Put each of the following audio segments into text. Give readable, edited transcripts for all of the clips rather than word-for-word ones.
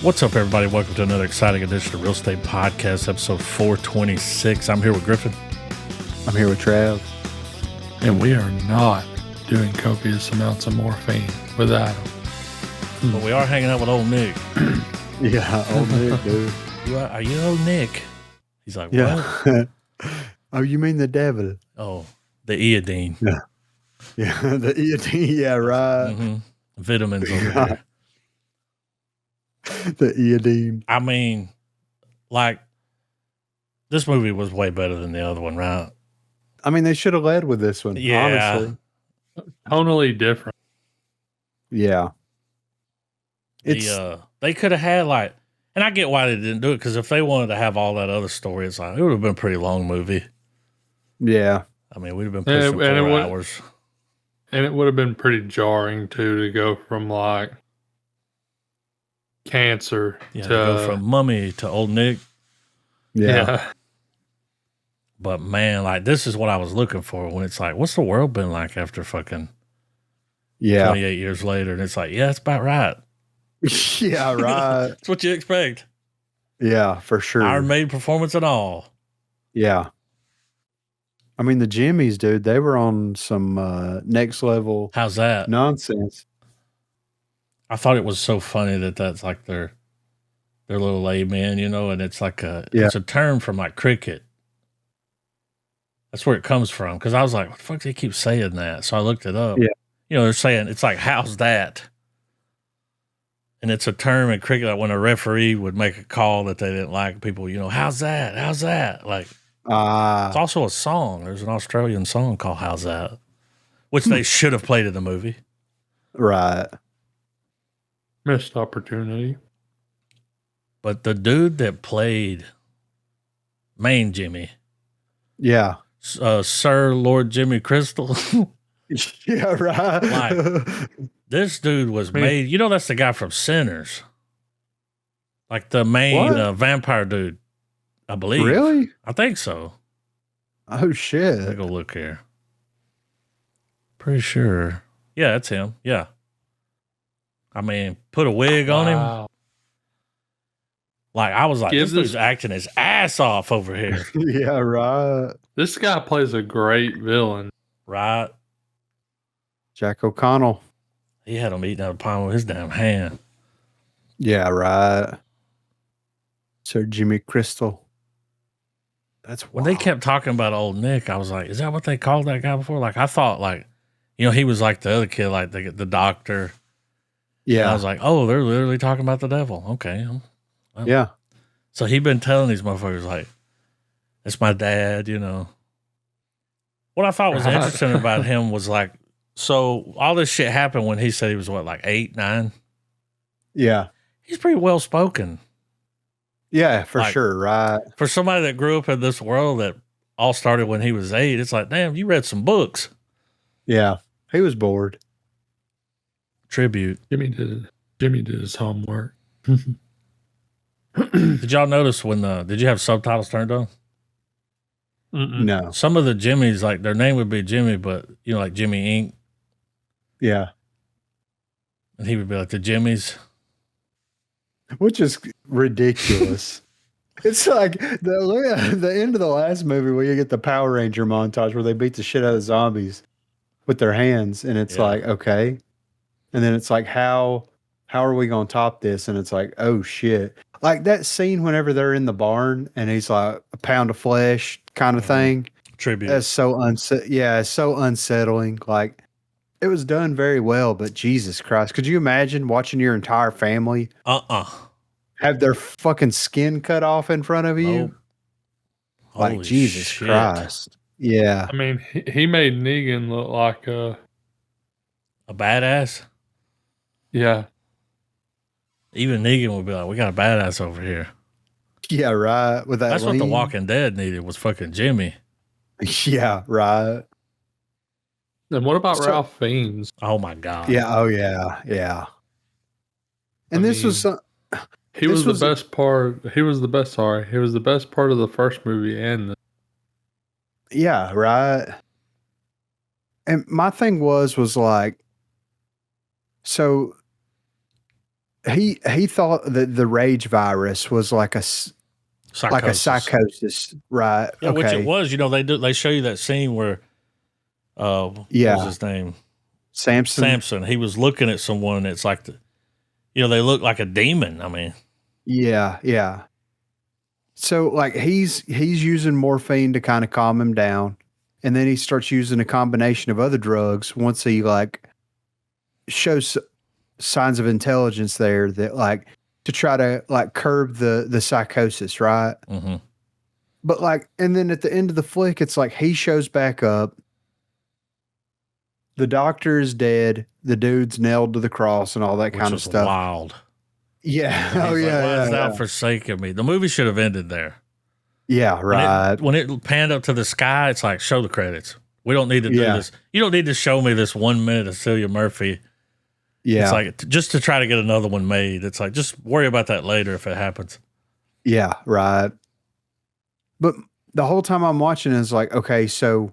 What's up, everybody? Welcome to another exciting edition of Real Estate Podcast, episode 426. I'm here with Griffin. I'm here with Trav. And we are not doing copious amounts of morphine with Adam. But we are hanging out with old Nick. Yeah, old Nick, dude. Are you old Nick? He's like, what? Yeah. Oh, you mean the devil? Oh, the iodine. Yeah. Yeah, the iodine. Yeah, right. Mm-hmm. Vitamins over there. The iodine. I mean, like, this movie was way better than the other one, right? I mean, they should have led with this one, Yeah. honestly. Tonally different. Yeah. They could have had, like, and I get why they didn't do it, because if they wanted to have all that other story, it's like, it would have been a pretty long movie. Yeah. I mean, we'd have been pushing 4 hours. And it would have been pretty jarring, too, to go from, like, cancer Yeah, to to go from Mummy to old Nick. Yeah. But man, like, this is what I was looking for when it's like, what's the world been like after fucking 28 years later? And it's like, yeah, that's about right. Yeah, right. That's what you expect. Yeah, for sure. Iron Maiden performance and all. Yeah. I mean, the Jimmies, dude, they were on some next level How's that? nonsense. I thought it was so funny that that's like their little amen, you know, and it's like it's a term from like cricket. That's where it comes from. Because I was like, what the fuck do they keep saying that? So I looked it up. Yeah. You know, they're saying it's like, how's that? And it's a term in cricket, like when a referee would make a call that they didn't like, people, you know, how's that? How's that? Like, it's also a song. There's an Australian song called How's That? Which they should have played in the movie. Right. missed opportunity. But the dude that played Main Jimmy, Yeah. Sir Lord Jimmy Crystal, Yeah, right. Like, this dude was made, you know, that's the guy from Sinners. Like the main vampire dude, I believe. Really? I think so. Oh, shit. Let me go look here. Pretty sure. Yeah, that's him. Yeah. I mean, put a wig on him. Like, I was like, this dude's acting his ass off over here. Yeah, right. This guy plays a great villain. Right? Jack O'Connell. He had him eating out of the palm with his damn hand. Yeah, right. Sir Jimmy Crystal. That's wild. When they kept talking about old Nick, I was like, is that what they called that guy before? Like, I thought, like, you know, he was like the other kid, like the doctor. Yeah. And I was like, oh, they're literally talking about the devil. Okay. Well. Yeah. So he'd been telling these motherfuckers, like, it's my dad, you know. What I thought was interesting about him was like, so all this shit happened when he said he was what, like 8, 9? Yeah. He's pretty well spoken. Yeah, for sure, right. For somebody that grew up in this world that all started when he was 8, it's like, damn, you read some books. Yeah. He was bored. Tribute. Jimmy did his homework. Did y'all notice did you have subtitles turned on? No. Some of the Jimmys, like their name would be Jimmy, but you know, like Jimmy Inc. Yeah. And he would be like the Jimmys. Which is ridiculous. It's like the end of the last movie where you get the Power Ranger montage where they beat the shit out of zombies with their hands. And it's like, okay. And then it's like, how are we going to top this? And it's like, oh shit. Like that scene whenever they're in the barn and he's like a pound of flesh kind of thing. Tribute. That's so it's so unsettling. Like it was done very well, but Jesus Christ. Could you imagine watching your entire family have their fucking skin cut off in front of you? Oh. Like Jesus Christ. Yeah. I mean, he made Negan look like a badass. Yeah. Even Negan would be like, we got a badass over here. Yeah, right. With that That's what The Walking Dead needed was fucking Jimmy. Yeah, right. And what about Ralph Fiennes? Oh my God. Yeah, oh yeah, yeah. And he was the best part. He was the best part of the first movie and yeah, right. And my thing was like, so he thought that the rage virus was like a psychosis, right? Yeah, okay. Which it was. You know, they show you that scene where what was his name? Samson. He was looking at someone. It's like they look like a demon. I mean, yeah. So like he's using morphine to kind of calm him down, and then he starts using a combination of other drugs once he like shows signs of intelligence there that like to try to like curb the psychosis, right? Mm-hmm. But like, and then at the end of the flick, it's like he shows back up. The doctor is dead. The dude's nailed to the cross and all that kind of stuff. Wild. Yeah. Oh, yeah. Why thou forsaken me? The movie should have ended there. Yeah, right. When it panned up to the sky, it's like, show the credits. We don't need to do this. You don't need to show me this 1 minute of Cillian Murphy. Yeah. It's like, just to try to get another one made. It's like, just worry about that later if it happens. Yeah, right. But the whole time I'm watching is like, okay, so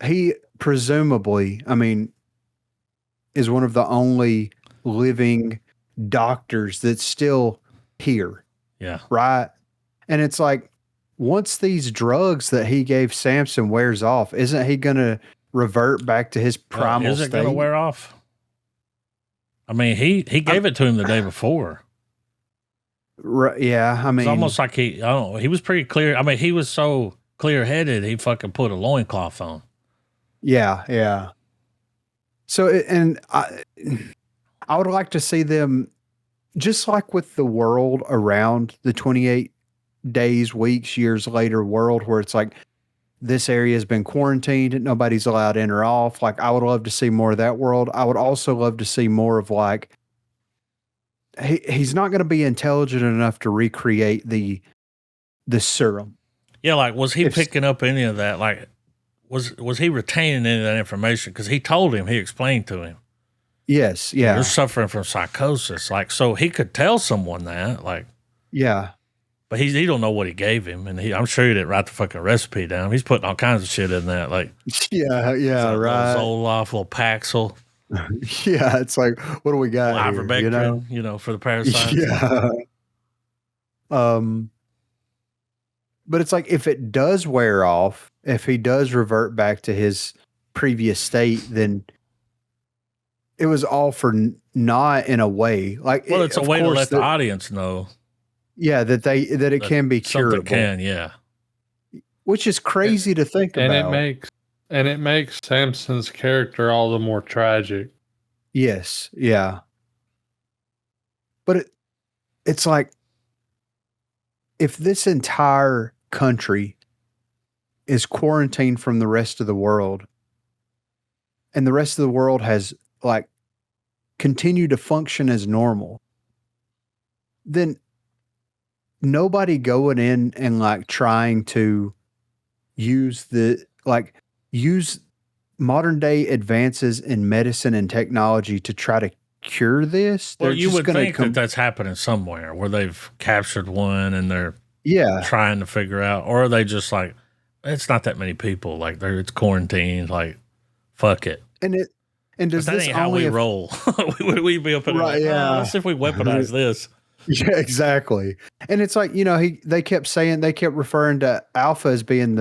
he presumably, I mean, is one of the only living doctors that's still here. Yeah. Right. And it's like, once these drugs that he gave Samson wears off, isn't he going to revert back to his primal state? Is it going to wear off? I mean, he gave it to him the day before. Right. Yeah. I mean, it's almost like he was pretty clear. I mean, he was so clear headed, he fucking put a loincloth on. Yeah, yeah. So, and I would like to see them, just like with the world around the 28 days, weeks, years later world, where it's like this area has been quarantined and nobody's allowed in or off. Like, I would love to see more of that world. I would also love to see more of like, he's not going to be intelligent enough to recreate the serum. Yeah, like, was he picking up any of that? Like, was he retaining any of that information? Because he told him, he explained to him. Yes, yeah. You're suffering from psychosis. Like, so he could tell someone that, like. Yeah. But he don't know what he gave him. And I'm sure he didn't write the fuking recipe down. He's putting all kinds of shit in that. Like. Yeah, right. Zoloft, little Paxil. Yeah, it's like, what do we got Ivermectin, here, for the parasites. Yeah. But it's like, if it does wear off, if he does revert back to his previous state, then it was all for naught in a way. Like, well, it's a way to let the audience know. Yeah, that it can be curable. Yeah. Which is crazy to think about. And it makes Samson's character all the more tragic. Yes, yeah. But it's like, if this entire country is quarantined from the rest of the world, and the rest of the world has like continued to function as normal, then nobody going in and like trying to use modern day advances in medicine and technology to try to cure this. Well, you would think that that's happening somewhere where they've captured one and they're trying to figure out, or are they just like, it's not that many people, like it's quarantined, like fuck it. And does that this ain't how we roll? We'd be up in right, yeah. Let's see if we weaponize this. Yeah, exactly. And it's like, they kept referring to Alpha as being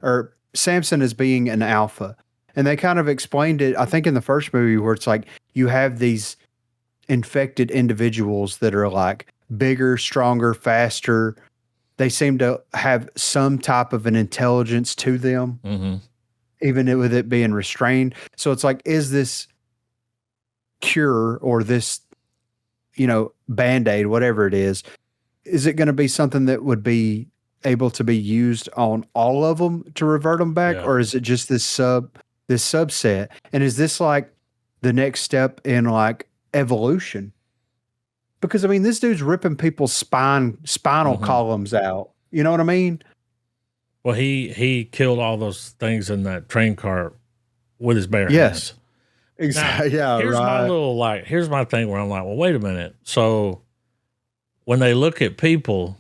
or Samson as being an alpha. And they kind of explained it, I think, in the first movie, where it's like you have these infected individuals that are like bigger, stronger, faster. They seem to have some type of an intelligence to them, even with it being restrained. So it's like, is this cure or this, Band-Aid, whatever it is it going to be something that would be able to be used on all of them to revert them back? Or is it just this subset? And is this like the next step in like evolution? Because I mean, this dude's ripping people's spinal columns out. You know what I mean? Well, he killed all those things in that train car with his bare hands. Exactly. Now, here's my thing where I'm like, well, wait a minute. So when they look at people,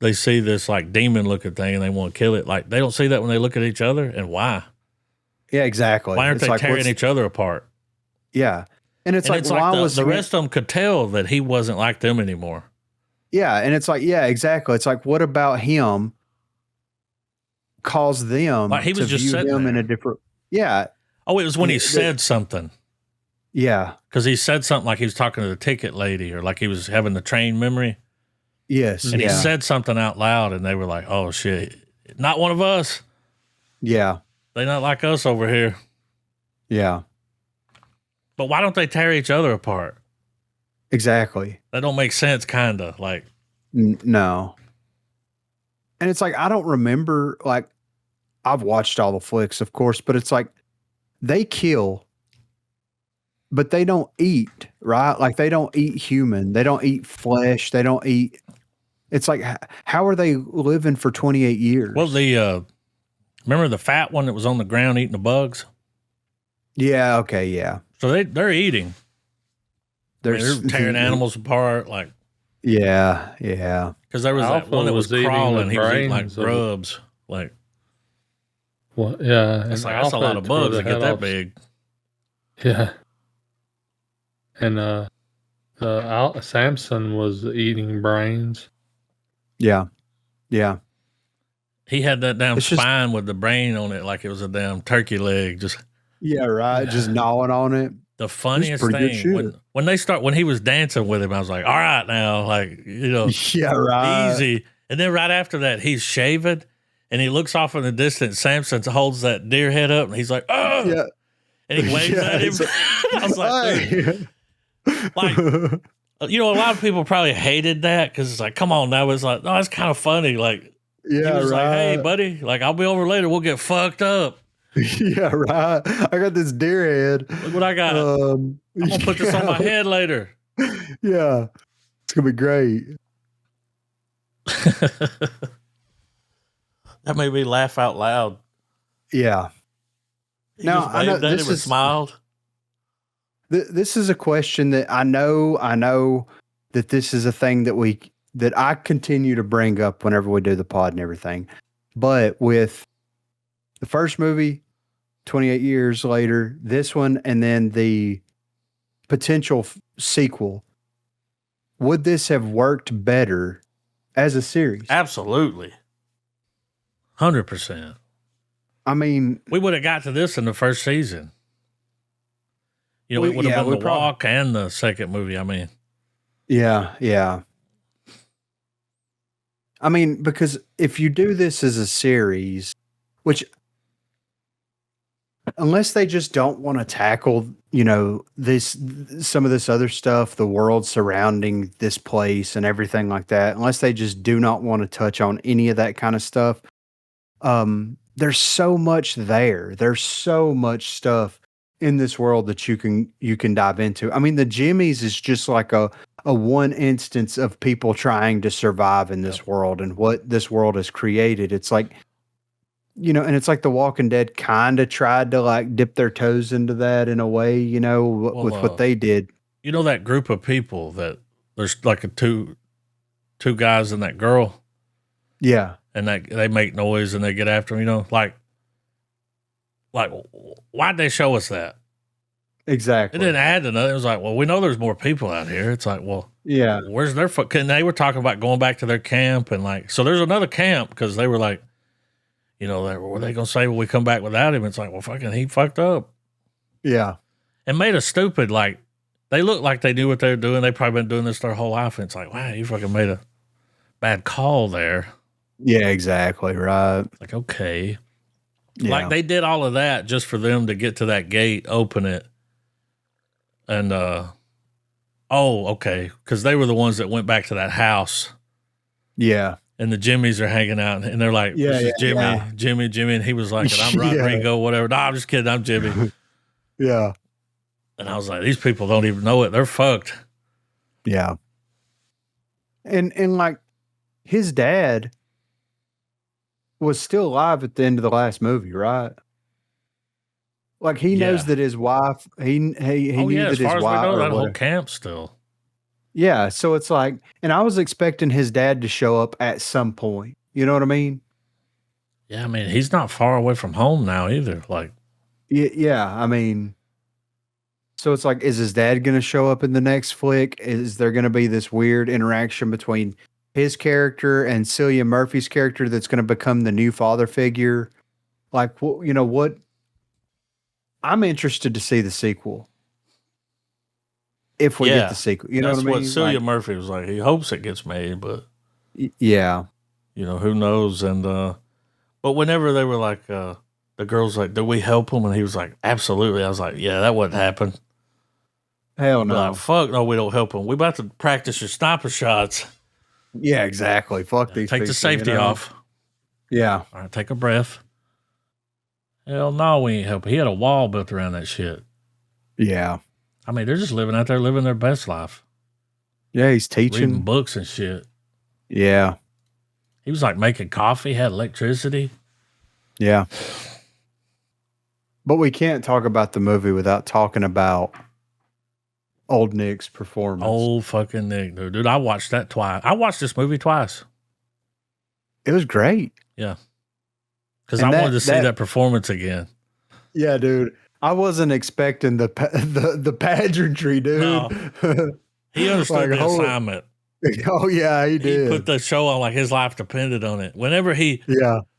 they see this like demon looking thing and they want to kill it. Like, they don't see that when they look at each other. And why? Yeah, exactly. Why aren't they tearing each other apart? Yeah. And it's like why was the rest of them could tell that he wasn't like them anymore. Yeah, and it's like, yeah, exactly. It's like, what about him caused them like he was to just view him in a different? Yeah. Oh, it was when he said something. Yeah, because he said something like he was talking to the ticket lady, or like he was having the train memory. Yes, and he said something out loud, and they were like, "Oh shit, not one of us." Yeah, they not like us over here. Yeah. But why don't they tear each other apart? Exactly. That don't make sense, kind of. Like, no. And it's like, I don't remember, like, I've watched all the flicks, of course, but it's like they kill, but they don't eat, right? Like, they don't eat human. They don't eat flesh. They don't eat. It's like, how are they living for 28 years? Well, remember the fat one that was on the ground eating the bugs? Yeah. Okay. Yeah. So they're eating. They're tearing animals apart, like. Yeah. Yeah. Because there was that one that was crawling. He was eating like grubs, like. Well, yeah. It's like, that's a lot of bugs to get that big. Yeah. And Samson was eating brains. Yeah. Yeah. He had that damn spine with the brain on it like it was a damn turkey leg. Just yeah, right. Just gnawing on it. The funniest thing when he was dancing with him, I was like, all right now, like, yeah, right. Easy. And then right after that, he's shaving and he looks off in the distance. Samson holds that deer head up and he's like, oh, yeah. And he waves at him. I was like, dude. Like, a lot of people probably hated that because it's like, come on now. It's like, no, it's kind of funny. Like, yeah, he was right. like, hey, buddy, like, I'll be over later. We'll get fucked up. Yeah, right. I got this deer head. Look what I got. I'm going to put this on my head later. Yeah. It's going to be great. That made me laugh out loud. Yeah. He now, I know this is smiled. This is a question that I know that this is a thing that I continue to bring up whenever we do the pod and everything. But with the first movie, 28 years later, this one, and then the potential sequel, would this have worked better as a series? Absolutely. 100%. I mean, we would have got to this in the first season. It would have been The Walk and the second movie. I mean, yeah. I mean, because if you do this as a series, which unless they just don't want to tackle, some of this other stuff, the world surrounding this place and everything like that, unless they just do not want to touch on any of that kind of stuff, there's so much there. There's so much stuff in this world that you can dive into. I mean, the Jimmies is just like a one instance of people trying to survive in this world and what this world has created. It's like, and it's like The Walking Dead kind of tried to like dip their toes into that in a way, with what they did. That group of people that there's like two guys and that girl. Yeah. And they make noise and they get after them, like why'd they show us that? Exactly. It didn't add to nothing. It was like, well, we know there's more people out here. It's like, well, yeah, where's their foot? And they were talking about going back to their camp and like, so there's another camp because they were like, were they going to say, well, we come back without him? It's like, well, fucking, he fucked up. Yeah. And made us stupid. Like, they looked like they knew what they were doing. They probably been doing this their whole life. And it's like, wow, you fucking made a bad call there. Yeah, exactly. Right. Like, okay. Yeah. Like they did all of that just for them to get to that gate, open it. And, okay. Because they were the ones that went back to that house. Yeah. And the Jimmies are hanging out and they're like, this is Jimmy. And he was like, I'm Rodrigo, whatever. No, I'm just kidding. I'm Jimmy. Yeah. And I was like, these people don't even know it. They're fucked. Yeah. And like his dad was still alive at the end of the last movie, right? Like he knows that his wife, he knew that his wife. We know, that whole camp still. Yeah, so it's like, and I was expecting his dad to show up at some point. You know what I mean? Yeah, I mean he's not far away from home now either. Like, yeah, I mean, So it's like, is his dad going to show up in the next flick? Is there going to be this weird interaction between his character and Cillian Murphy's character that's going to become the new father figure? Like, you know what? I'm interested to see the sequel. If we get the sequel, you know what I mean? That's what Cillian Murphy was like. He hopes it gets made, but yeah, you know, who knows? And but whenever they were like, the girls like, "Do we help him?" and he was like, "Absolutely." I was like, "Yeah, that wouldn't happen." Hell no. Like, fuck no, we don't help him. We about to practice your sniper shots. Yeah, exactly. Fuck these. Take the safety off. Yeah. All right, take a breath. Hell no, we ain't helping. He had a wall built around that shit. Yeah. I mean, they're just living out there, living their best life. Yeah, he's teaching. Reading books and shit. Yeah. He was like making coffee, had electricity. Yeah. But we can't talk about the movie without talking about old Nick's performance. Old fucking Nick, dude. Dude, I watched that twice. I watched this movie twice. It was great. Yeah. Because I wanted to see that performance again. Yeah, dude. I wasn't expecting the pageantry, dude. No. He understood the assignment. Oh, yeah, he did. He put the show on like his life depended on it. Whenever he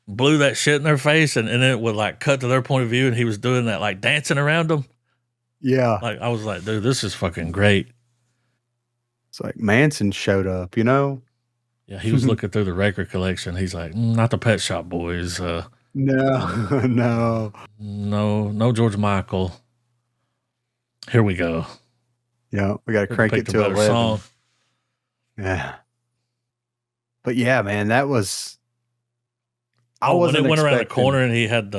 blew that shit in their face and then it would like cut to their point of view and he was doing that like dancing around them. Yeah. Like I was like, dude, this is fucking great. It's like Manson showed up, you know? Yeah, he was looking through the record collection. He's like, not the Pet Shop Boys. No. No George Michael. Here we go. Yeah, we got to crank it to 11. Song. Yeah. But yeah, man, that was. When it went around the corner and he had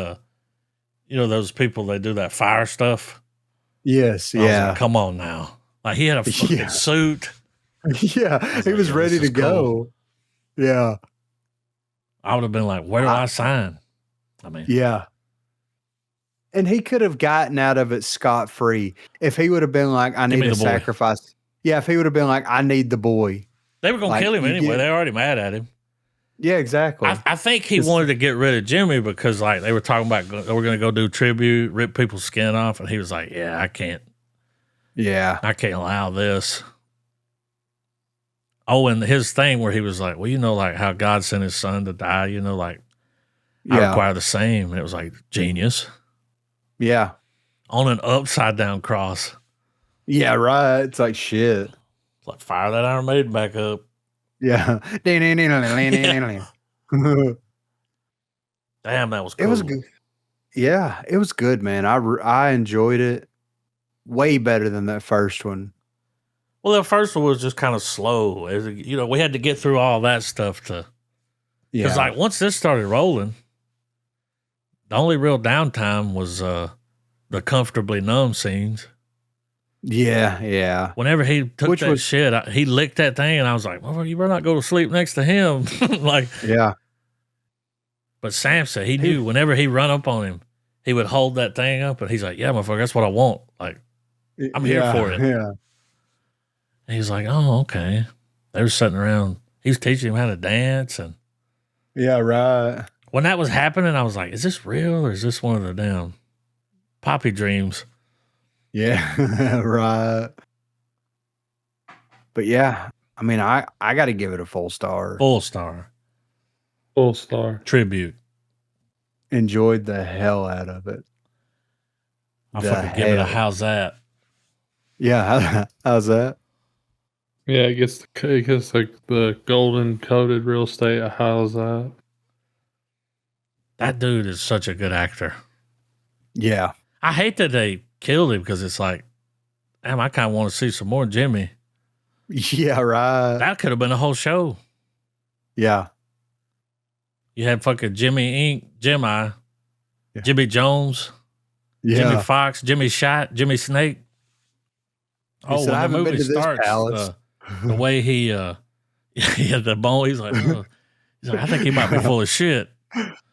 those people that do that fire stuff. Yes, yeah. Like, come on now. Like he had a fucking suit. Yeah, he was ready to go. Cool. Yeah. I would have been like, where do I sign? I mean, yeah. And he could have gotten out of it scot-free if he would have been like, I need to sacrifice. Yeah, if he would have been like, I need the boy. They were going to kill him anyway. They're already mad at him. Yeah, exactly. I think he wanted to get rid of Jimmy because like they were talking about we're going to go do tribute, rip people's skin off. And he was like, yeah, I can't. Yeah. I can't allow this. Oh, and his thing where he was like, well, you know, like how God sent his son to die, you know, like I require the same. And it was like genius. Yeah. On an upside down cross. Yeah, right. It's like shit. It's like fire that Iron Maiden back up. Yeah. Damn, that was cool. It was good. Yeah, it was good, man. I enjoyed it way better than that first one. Well, the first one was just kind of slow. We had to get through all that stuff to. Because like once this started rolling, the only real downtime was the comfortably numb scenes. Yeah, yeah. Whenever he took shit, he licked that thing, and I was like, well, you better not go to sleep next to him. Like, yeah. But Sam said he knew whenever he run up on him, he would hold that thing up, and he's like, yeah, motherfucker, that's what I want. Like, I'm here for it. Yeah. And he's like, oh, okay. They were sitting around. He was teaching him how to dance. And yeah, right. When that was happening, I was like, is this real or is this one of the damn poppy dreams? Yeah, right. But yeah, I mean, I got to give it a full star. Full star. Full star. Tribute. Enjoyed the hell out of it. I fucking give it a how's that? Yeah, how's that? Yeah, it gets like the golden coated real estate. How's that? That dude is such a good actor. Yeah. I hate that they killed him because it's like, damn, I kind of want to see some more Jimmy. Yeah, right. That could have been a whole show. Yeah. You had fucking Jimmy Inc., Jimmy Jones, Jimmy Fox, Jimmy Shot, Jimmy Snake. When the movie starts, the way he had the bone, he's like, I think he might be full of shit.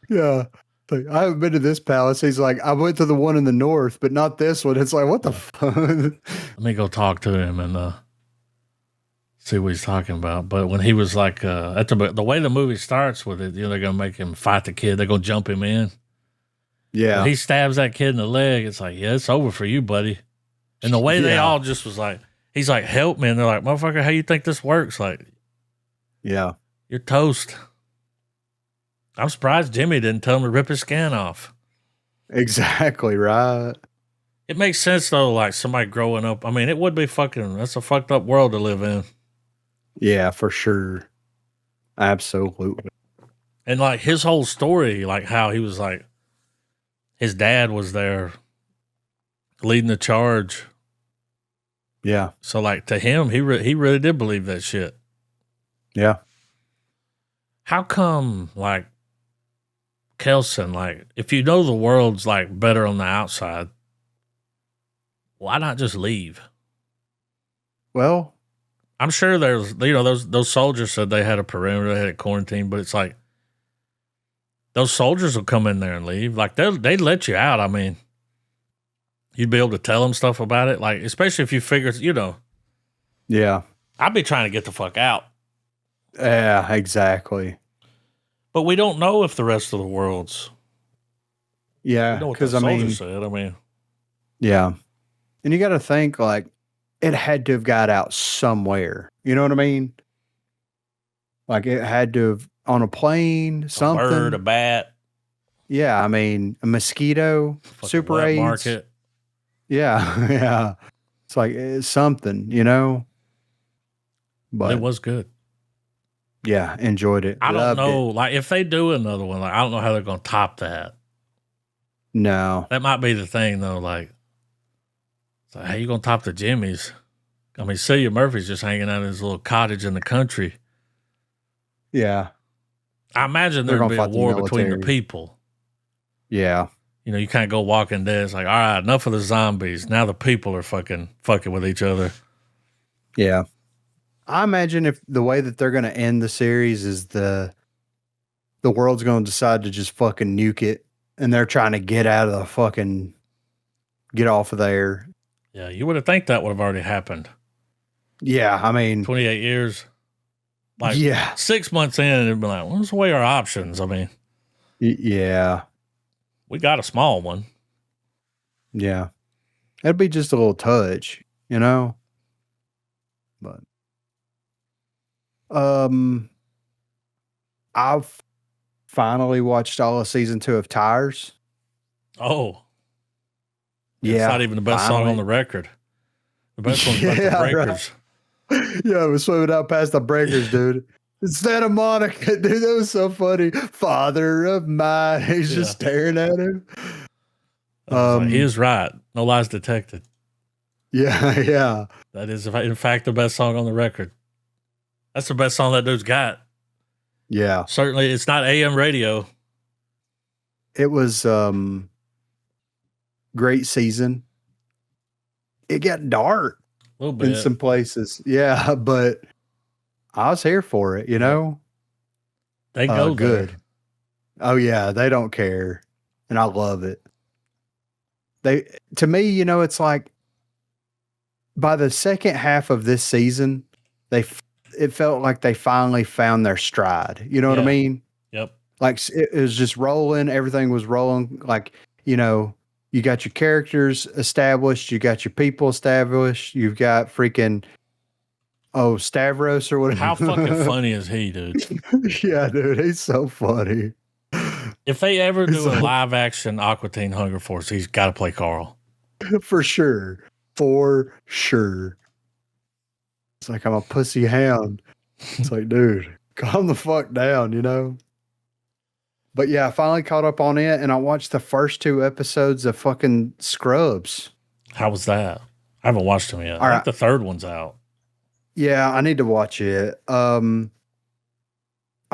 Yeah. Like, I haven't been to this palace. He's like, I went to the one in the north, but not this one. It's like, what the fuck? Let me go talk to him and see what he's talking about. But when he was like, the way the movie starts with it, they're going to make him fight the kid. They're going to jump him in. Yeah. When he stabs that kid in the leg. It's like, yeah, it's over for you, buddy. And the way they all just was like, he's like, help me. And they're like, motherfucker, how you think this works? Like, yeah, you're toast. I'm surprised Jimmy didn't tell him to rip his skin off. Exactly right. It makes sense though, like somebody growing up. I mean, it would be that's a fucked up world to live in. Yeah, for sure. Absolutely. And like his whole story, like how he was like, his dad was there leading the charge. Yeah. So like to him, he really did believe that shit. Yeah. How come like Kelson, like if you know the world's like better on the outside, why not just leave? Well, I'm sure there's, you know, those soldiers said they had a perimeter, they had a quarantine, but it's like those soldiers will come in there and leave. Like they'd let you out. I mean, you'd be able to tell them stuff about it. Like, especially if you figure, you know. Yeah. I'd be trying to get the fuck out. Yeah, exactly. But we don't know if the rest of the world's. Yeah, because I mean, said. I mean, yeah, and you got to think like it had to have got out somewhere. You know what I mean? Like it had to have on a plane, something. A bird, a bat. Yeah, I mean a mosquito, super AIDS. Market. Yeah, yeah. It's like it's something, you know. But it was good. Yeah, enjoyed it. I don't know. Like if they do another one, like I don't know how they're gonna top that. No. That might be the thing though, like how you gonna top the Jimmys? I mean, Cillian Murphy's just hanging out in his little cottage in the country. Yeah. I imagine there'd be a war between the people. Yeah. You know, you can't go Walking Dead. It's like, all right, enough of the zombies. Now the people are fucking with each other. Yeah. I imagine if the way that they're going to end the series is the world's going to decide to just fucking nuke it, and they're trying to get out of get off of there. Yeah, you would have think that would have already happened. Yeah, I mean, 28 years. Like, yeah, 6 months in, it'd be like, what's away our options? I mean, yeah, we got a small one. Yeah, it'd be just a little touch, you know. But I've finally watched all of season 2 of Tires. Oh, yeah, it's not even the best song on the record. The best one's about the Breakers. Right. Yeah, we're swimming out past the Breakers, dude. It's Santa Monica, dude. That was so funny. Father of mine. He's just staring at him. He is right. No lies detected. Yeah, yeah. That is, in fact, the best song on the record. That's the best song that dude's got. Yeah. Certainly, it's not AM radio. It was great season. It got dark a little bit in some places. Yeah, but I was here for it, you know? They go good. There. Oh, yeah. They don't care. And I love it. To me, you know, it's like by the second half of this season, it felt like they finally found their stride. You know what I mean? Yep. Like it was just rolling. Everything was rolling. Like, you know, you got your characters established. You got your people established. You've got freaking, Stavros or whatever. How fucking funny is he, dude? Yeah, dude. He's so funny. If they ever do a live action Aqua Teen Hunger Force, he's got to play Carl. For sure. For sure. It's like I'm a pussy hound. It's like, dude, calm the fuck down, you know? But yeah, I finally caught up on it, and I watched the first 2 episodes of fucking Scrubs. How was that? I haven't watched them yet. I think the third one's out. Yeah, I need to watch it. I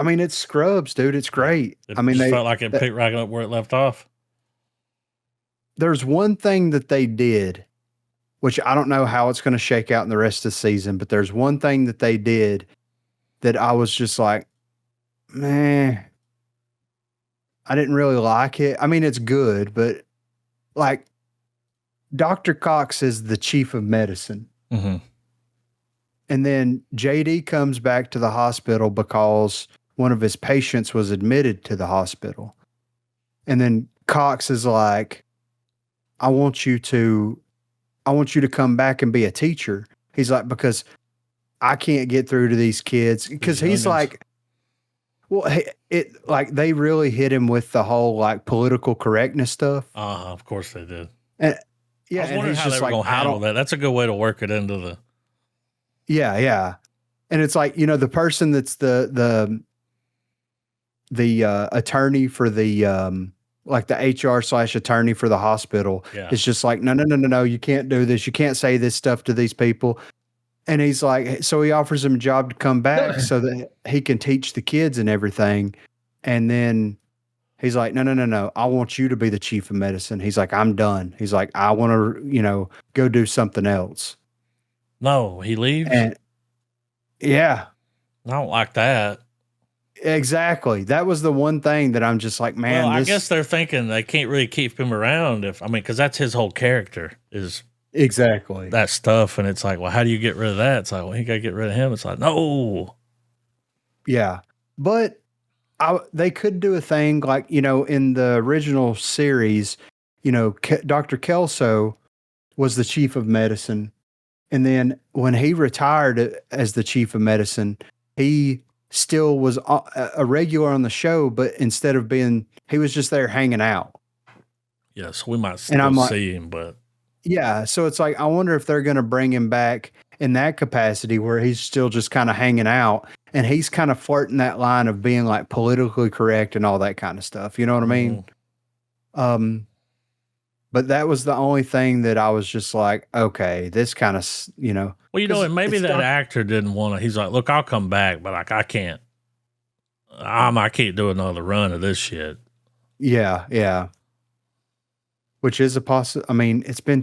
mean, it's Scrubs, dude. It's great. It felt like it picked right up where it left off. There's one thing that they did, which I don't know how it's going to shake out in the rest of the season, but there's one thing that they did that I was just like, man, I didn't really like it. I mean, it's good, but like Dr. Cox is the chief of medicine. Mm-hmm. And then JD comes back to the hospital because one of his patients was admitted to the hospital. And then Cox is like, I want you to I want you to come back and be a teacher. He's like, because I can't get through to these kids. Because he's like, well, like they really hit him with the whole like political correctness stuff. Of course they did. And I was wondering how they were going to handle that. That's a good way to work it into the. Yeah. And it's like, the person that's the attorney for the like the HR/attorney for the hospital is just like, no, you can't do this. You can't say this stuff to these people. And he's like, so he offers him a job to come back so that he can teach the kids and everything. And then he's like, no. I want you to be the chief of medicine. He's like, I'm done. He's like, I want to, go do something else. No, he leaves. And yeah. I don't like that. Exactly. That was the one thing that I'm just like, man. Well, I guess they're thinking they can't really keep him around because that's his whole character is exactly that stuff. And it's like, well, how do you get rid of that? It's like, well, you got to get rid of him. It's like, no. Yeah. But they could do a thing like, in the original series, Dr. Kelso was the chief of medicine. And then when he retired as the chief of medicine, he still was a regular on the show, but instead of he was just there hanging out. Yes, we might still see him, but yeah. So it's like, I wonder if they're going to bring him back in that capacity where he's still just kind of hanging out and he's kind of flirting that line of being like politically correct and all that kind of stuff. You know what I mean? But that was the only thing that I was just like, okay, this kind of, Well, and maybe that actor didn't want to. He's like, look, I'll come back, but like, I can't. I can't do another run of this shit. Yeah. Which is a I mean, it's been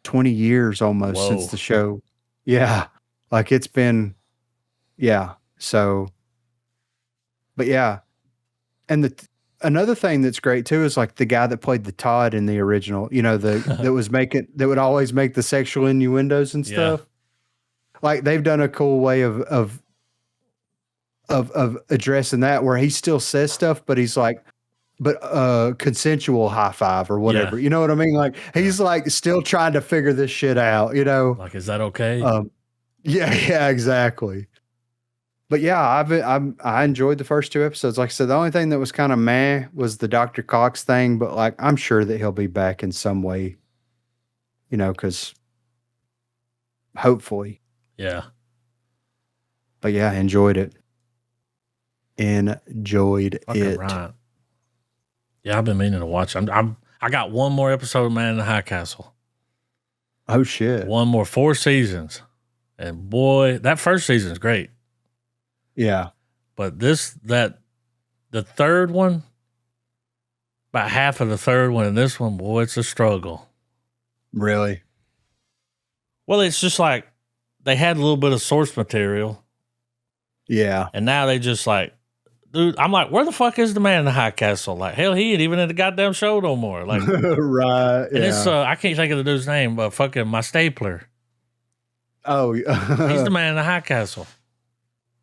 20 years almost since the show. Yeah. Like it's been, yeah. So, but yeah. And another thing that's great too is like the guy that played the Todd in the original, that would always make the sexual innuendos and stuff. Like they've done a cool way of addressing that where he still says stuff, but he's like, consensual high five or whatever. Yeah. You know what I mean? Like he's like still trying to figure this shit out, Like, is that okay? Yeah, exactly. But yeah, I enjoyed the first 2 episodes. Like I said, the only thing that was kind of meh was the Dr. Cox thing, but like I'm sure that he'll be back in some way, because hopefully. Yeah. But yeah, enjoyed it. Right. Yeah, I've been meaning to watch. I got one more episode of Man in the High Castle. Oh shit! One more, 4 seasons, and boy, that first season is great. Yeah, but the third one, about half of the third one, and this one, boy, it's a struggle. Really? Well, it's just like they had a little bit of source material. Yeah, and now they just like. Dude, I'm like, where the fuck is the Man in the High Castle? Like, hell, he ain't even in the goddamn show no more. Like, right? And it's I can't think of the dude's name, but fucking my stapler. Oh, he's the Man in the High Castle.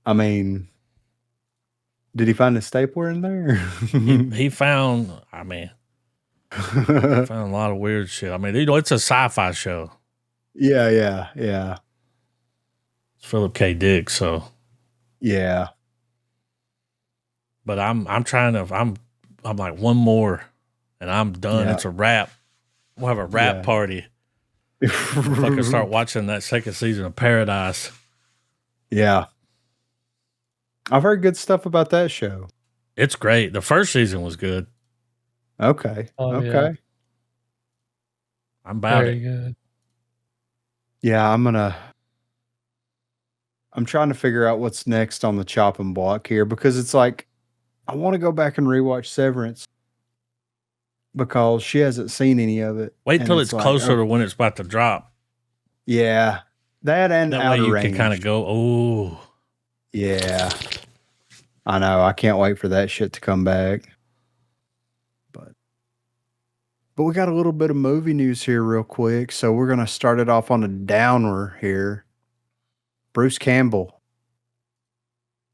I mean, did he find a stapler in there? he found. I mean, found a lot of weird shit. I mean, it's a sci-fi show. Yeah. It's Philip K. Dick, so yeah. But I'm like one more and I'm done. Yeah. It's a wrap. We'll have a wrap party. Fucking start watching that second season of Paradise. Yeah. I've heard good stuff about that show. It's great. The first season was good. Okay. Okay. Yeah. I'm about Very it. Good. Yeah, I'm trying to figure out what's next on the chopping block here because it's like I want to go back and rewatch Severance because she hasn't seen any of it. Wait till it's closer to when it's about to drop. Yeah. That and that way you can kind of go, oh. Yeah. I know. I can't wait for that shit to come back. But we got a little bit of movie news here real quick. So we're going to start it off on a downer here. Bruce Campbell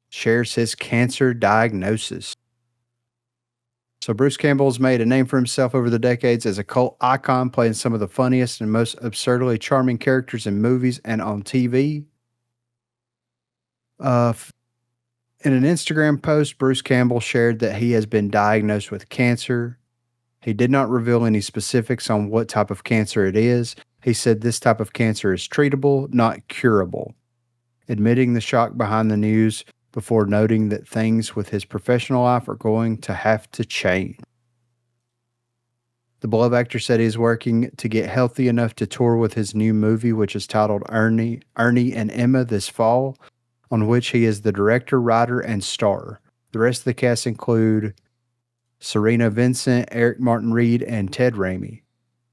shares his cancer diagnosis. So Bruce Campbell's made a name for himself over the decades as a cult icon, playing some of the funniest and most absurdly charming characters in movies and on TV. In an Instagram post, Bruce Campbell shared that he has been diagnosed with cancer. He did not reveal any specifics on what type of cancer it is. He said this type of cancer is treatable, not curable, admitting the shock behind the news before noting that things with his professional life are going to have to change. The beloved actor said he is working to get healthy enough to tour with his new movie, which is titled Ernie and Emma, this fall, on which he is the director, writer, and star. The rest of the cast include Serena Vincent, Eric Martin Reed, and Ted Raimi.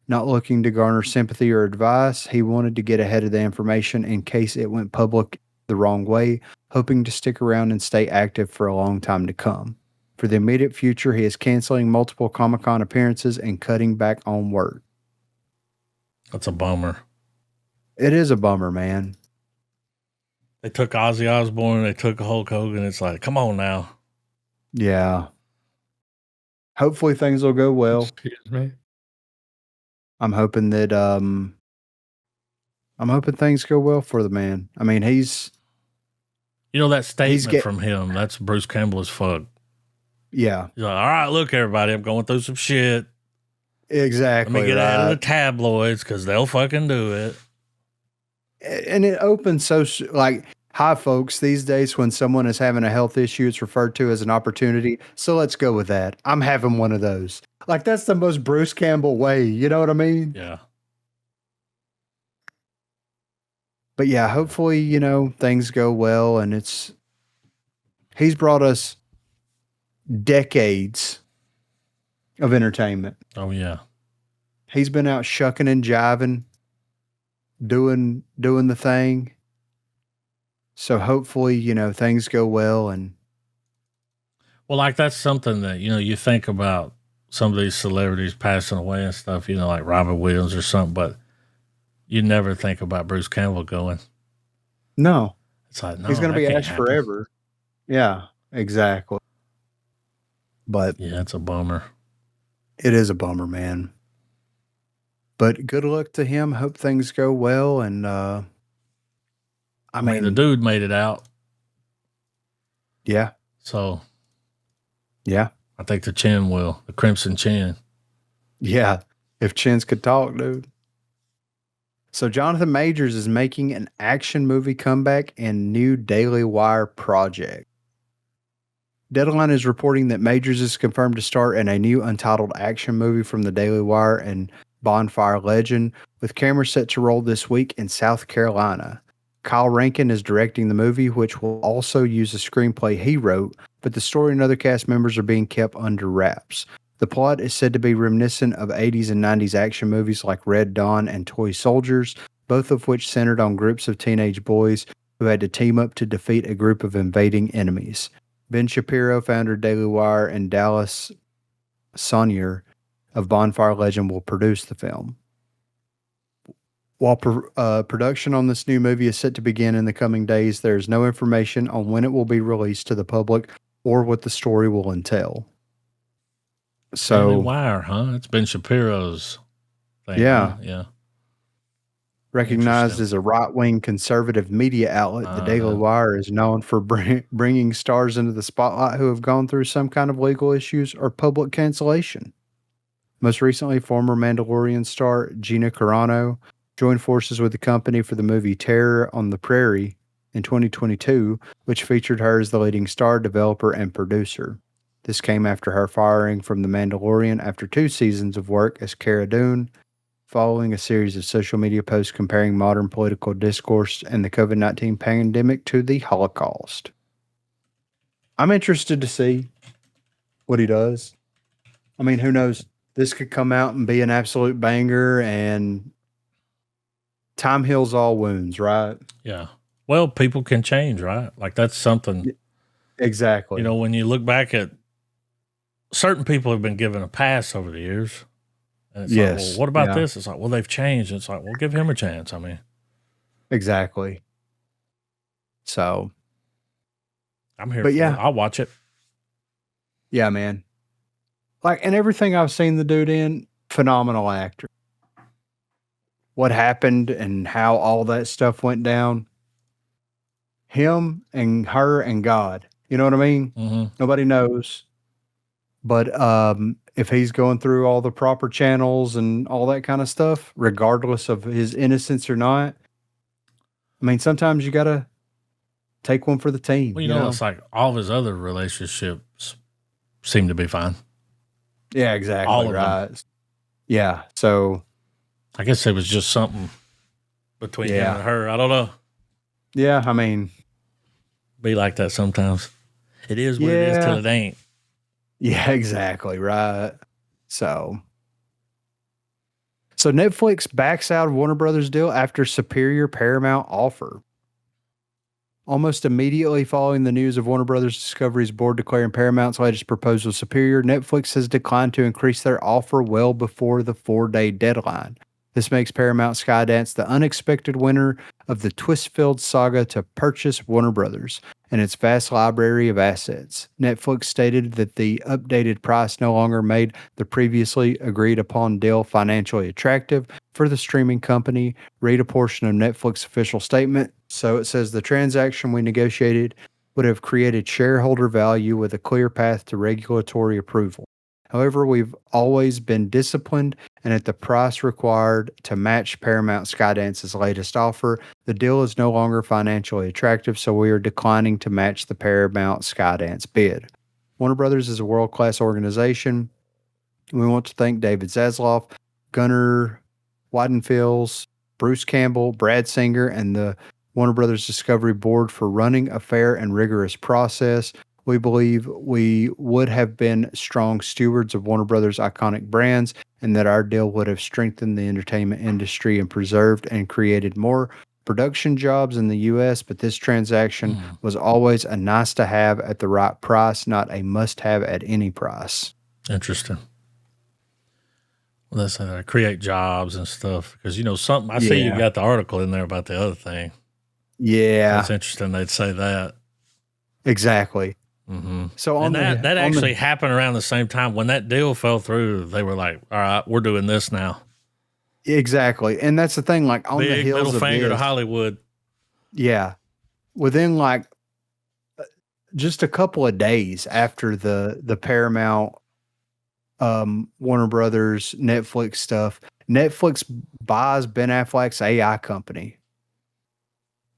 Not looking to garner sympathy or advice, he wanted to get ahead of the information in case it went public the wrong way, hoping to stick around and stay active for a long time to come. For the immediate future, he is canceling multiple Comic-Con appearances and cutting back on work. That's a bummer. It is a bummer, man. They took Ozzy Osbourne, they took Hulk Hogan. It's like, come on now. Yeah. Hopefully things will go well. Excuse me. I'm hoping that things go well for the man. I mean, he's that statement from him, that's Bruce Campbell as fuck. Yeah. He's like, all right, look, everybody, I'm going through some shit. Exactly. Let me get out of the tabloids because they'll fucking do it. And it opens hi, folks, these days when someone is having a health issue, it's referred to as an opportunity. So let's go with that. I'm having one of those. Like, that's the most Bruce Campbell way. You know what I mean? Yeah. But yeah, hopefully, things go well. And he's brought us decades of entertainment. Oh, yeah. He's been out shucking and jiving, doing the thing. So hopefully, things go well. And well, like that's something that, you think about some of these celebrities passing away and stuff, like Robin Williams or something, but you never think about Bruce Campbell going. No. It's like, no, he's going to be Ash forever. Yeah, exactly. But yeah, it's a bummer. It is a bummer, man. But good luck to him. Hope things go well. And, I mean, the dude made it out. Yeah. So, yeah. I think the Chin will. The Crimson Chin. Yeah. If chins could talk, dude. So Jonathan Majors is making an action movie comeback in new Daily Wire project. Deadline is reporting that Majors is confirmed to star in a new untitled action movie from the Daily Wire and Bonfire Legend, with cameras set to roll this week in South Carolina. Kyle Rankin is directing the movie, which will also use a screenplay he wrote, but the story and other cast members are being kept under wraps. The plot is said to be reminiscent of 80s and 90s action movies like Red Dawn and Toy Soldiers, both of which centered on groups of teenage boys who had to team up to defeat a group of invading enemies. Ben Shapiro, founder of Daily Wire, and Dallas Sonnier of Bonfire Legend will produce the film. While production on this new movie is set to begin in the coming days, there is no information on when it will be released to the public or what the story will entail. So, Daily Wire, huh? It's Ben Shapiro's thing. Yeah. Huh? Yeah. Recognized as a right-wing conservative media outlet, the Daily Wire is known for bringing stars into the spotlight who have gone through some kind of legal issues or public cancellation. Most recently, former Mandalorian star Gina Carano joined forces with the company for the movie Terror on the Prairie in 2022, which featured her as the leading star, developer, and producer. This came after her firing from The Mandalorian after 2 seasons of work as Cara Dune, following a series of social media posts comparing modern political discourse and the COVID-19 pandemic to the Holocaust. I'm interested to see what he does. I mean, who knows? This could come out and be an absolute banger, and time heals all wounds, right? Yeah. Well, people can change, right? Like that's something. Exactly. When you look back at certain people have been given a pass over the years. And it's like, well, what about this? It's like, well, they've changed. It's like, well, give him a chance. I mean, exactly. So I'm here. But I'll watch it. Yeah, man. Like, and everything I've seen the dude in, phenomenal actor. What happened and how all that stuff went down. Him and her and God. You know what I mean? Mm-hmm. Nobody knows. But if he's going through all the proper channels and all that kind of stuff, regardless of his innocence or not, I mean, sometimes you got to take one for the team. Well, you know, it's like all of his other relationships seem to be fine. Yeah, exactly. All of them. Yeah. So I guess it was just something between him and her. I don't know. Yeah, I mean, be like that sometimes. It is what it is till it ain't. Yeah, exactly. Right. So Netflix backs out of Warner Brothers deal after superior Paramount offer. Almost immediately following the news of Warner Brothers Discovery's board declaring Paramount's latest proposal superior, Netflix has declined to increase their offer well before the 4-day deadline. This makes Paramount Skydance the unexpected winner of the twist-filled saga to purchase Warner Brothers and its vast library of assets. Netflix stated that the updated price no longer made the previously agreed-upon deal financially attractive for the streaming company. Read a portion of Netflix's official statement. So it says the transaction we negotiated would have created shareholder value with a clear path to regulatory approval. However, we've always been disciplined, and at the price required to match Paramount Skydance's latest offer, the deal is no longer financially attractive, so we are declining to match the Paramount Skydance bid. Warner Brothers is a world-class organization. We want to thank David Zaslav, Gunnar Weidenfels, Bruce Campbell, Brad Singer, and the Warner Brothers Discovery Board for running a fair and rigorous process. We believe we would have been strong stewards of Warner Brothers' iconic brands and that our deal would have strengthened the entertainment industry and preserved and created more production jobs in the U.S., but this transaction was always a nice to have at the right price, not a must have at any price. Interesting. Well, that's create jobs and stuff because, you know, something I see you got the article in there about the other thing. Yeah. That's interesting. They'd say that. Exactly. Mm-hmm. So that actually happened around the same time when that deal fell through. They were like, "All right, we're doing this now." Exactly, and that's the thing. Like on the heels middle of finger this, to Hollywood. Yeah, within like just a couple of days after the Paramount, Warner Brothers, Netflix stuff, Netflix buys Ben Affleck's AI company.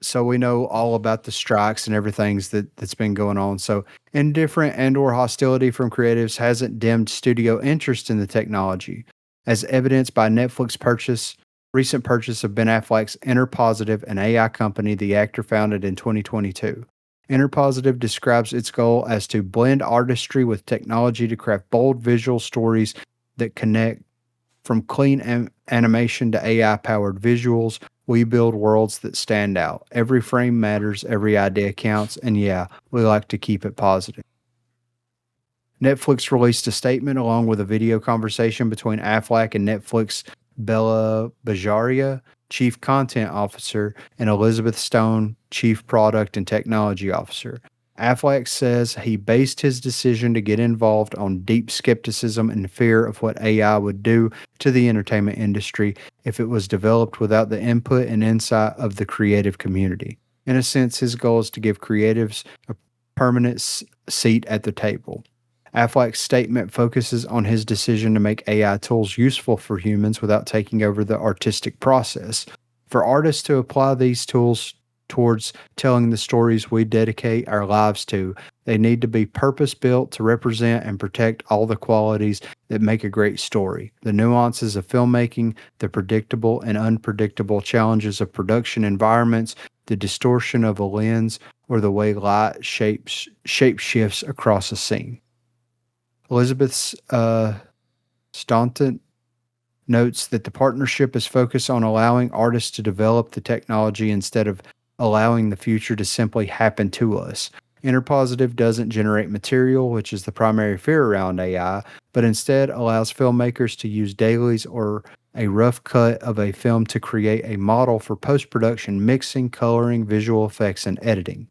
So we know all about the strikes and everything that's been going on. So indifferent and/or hostility from creatives hasn't dimmed studio interest in the technology, as evidenced by Netflix's recent purchase of Ben Affleck's Interpositive, an AI company the actor founded in 2022. Interpositive describes its goal as to blend artistry with technology to craft bold visual stories that connect. From clean animation to AI-powered visuals, we build worlds that stand out. Every frame matters, every idea counts, and yeah, we like to keep it positive. Netflix released a statement along with a video conversation between Affleck and Netflix Bella Bajaria, Chief Content Officer, and Elizabeth Stone, Chief Product and Technology Officer. Affleck says he based his decision to get involved on deep skepticism and fear of what AI would do to the entertainment industry if it was developed without the input and insight of the creative community. In a sense, his goal is to give creatives a permanent seat at the table. Affleck's statement focuses on his decision to make AI tools useful for humans without taking over the artistic process. For artists to apply these tools towards telling the stories we dedicate our lives to, they need to be purpose-built to represent and protect all the qualities that make a great story. The nuances of filmmaking, the predictable and unpredictable challenges of production environments, the distortion of a lens, or the way light shape shifts across a scene. Elizabeth Staunton notes that the partnership is focused on allowing artists to develop the technology instead of allowing the future to simply happen to us. Interpositive doesn't generate material, which is the primary fear around AI, but instead allows filmmakers to use dailies or a rough cut of a film to create a model for post-production mixing, coloring, visual effects, and editing.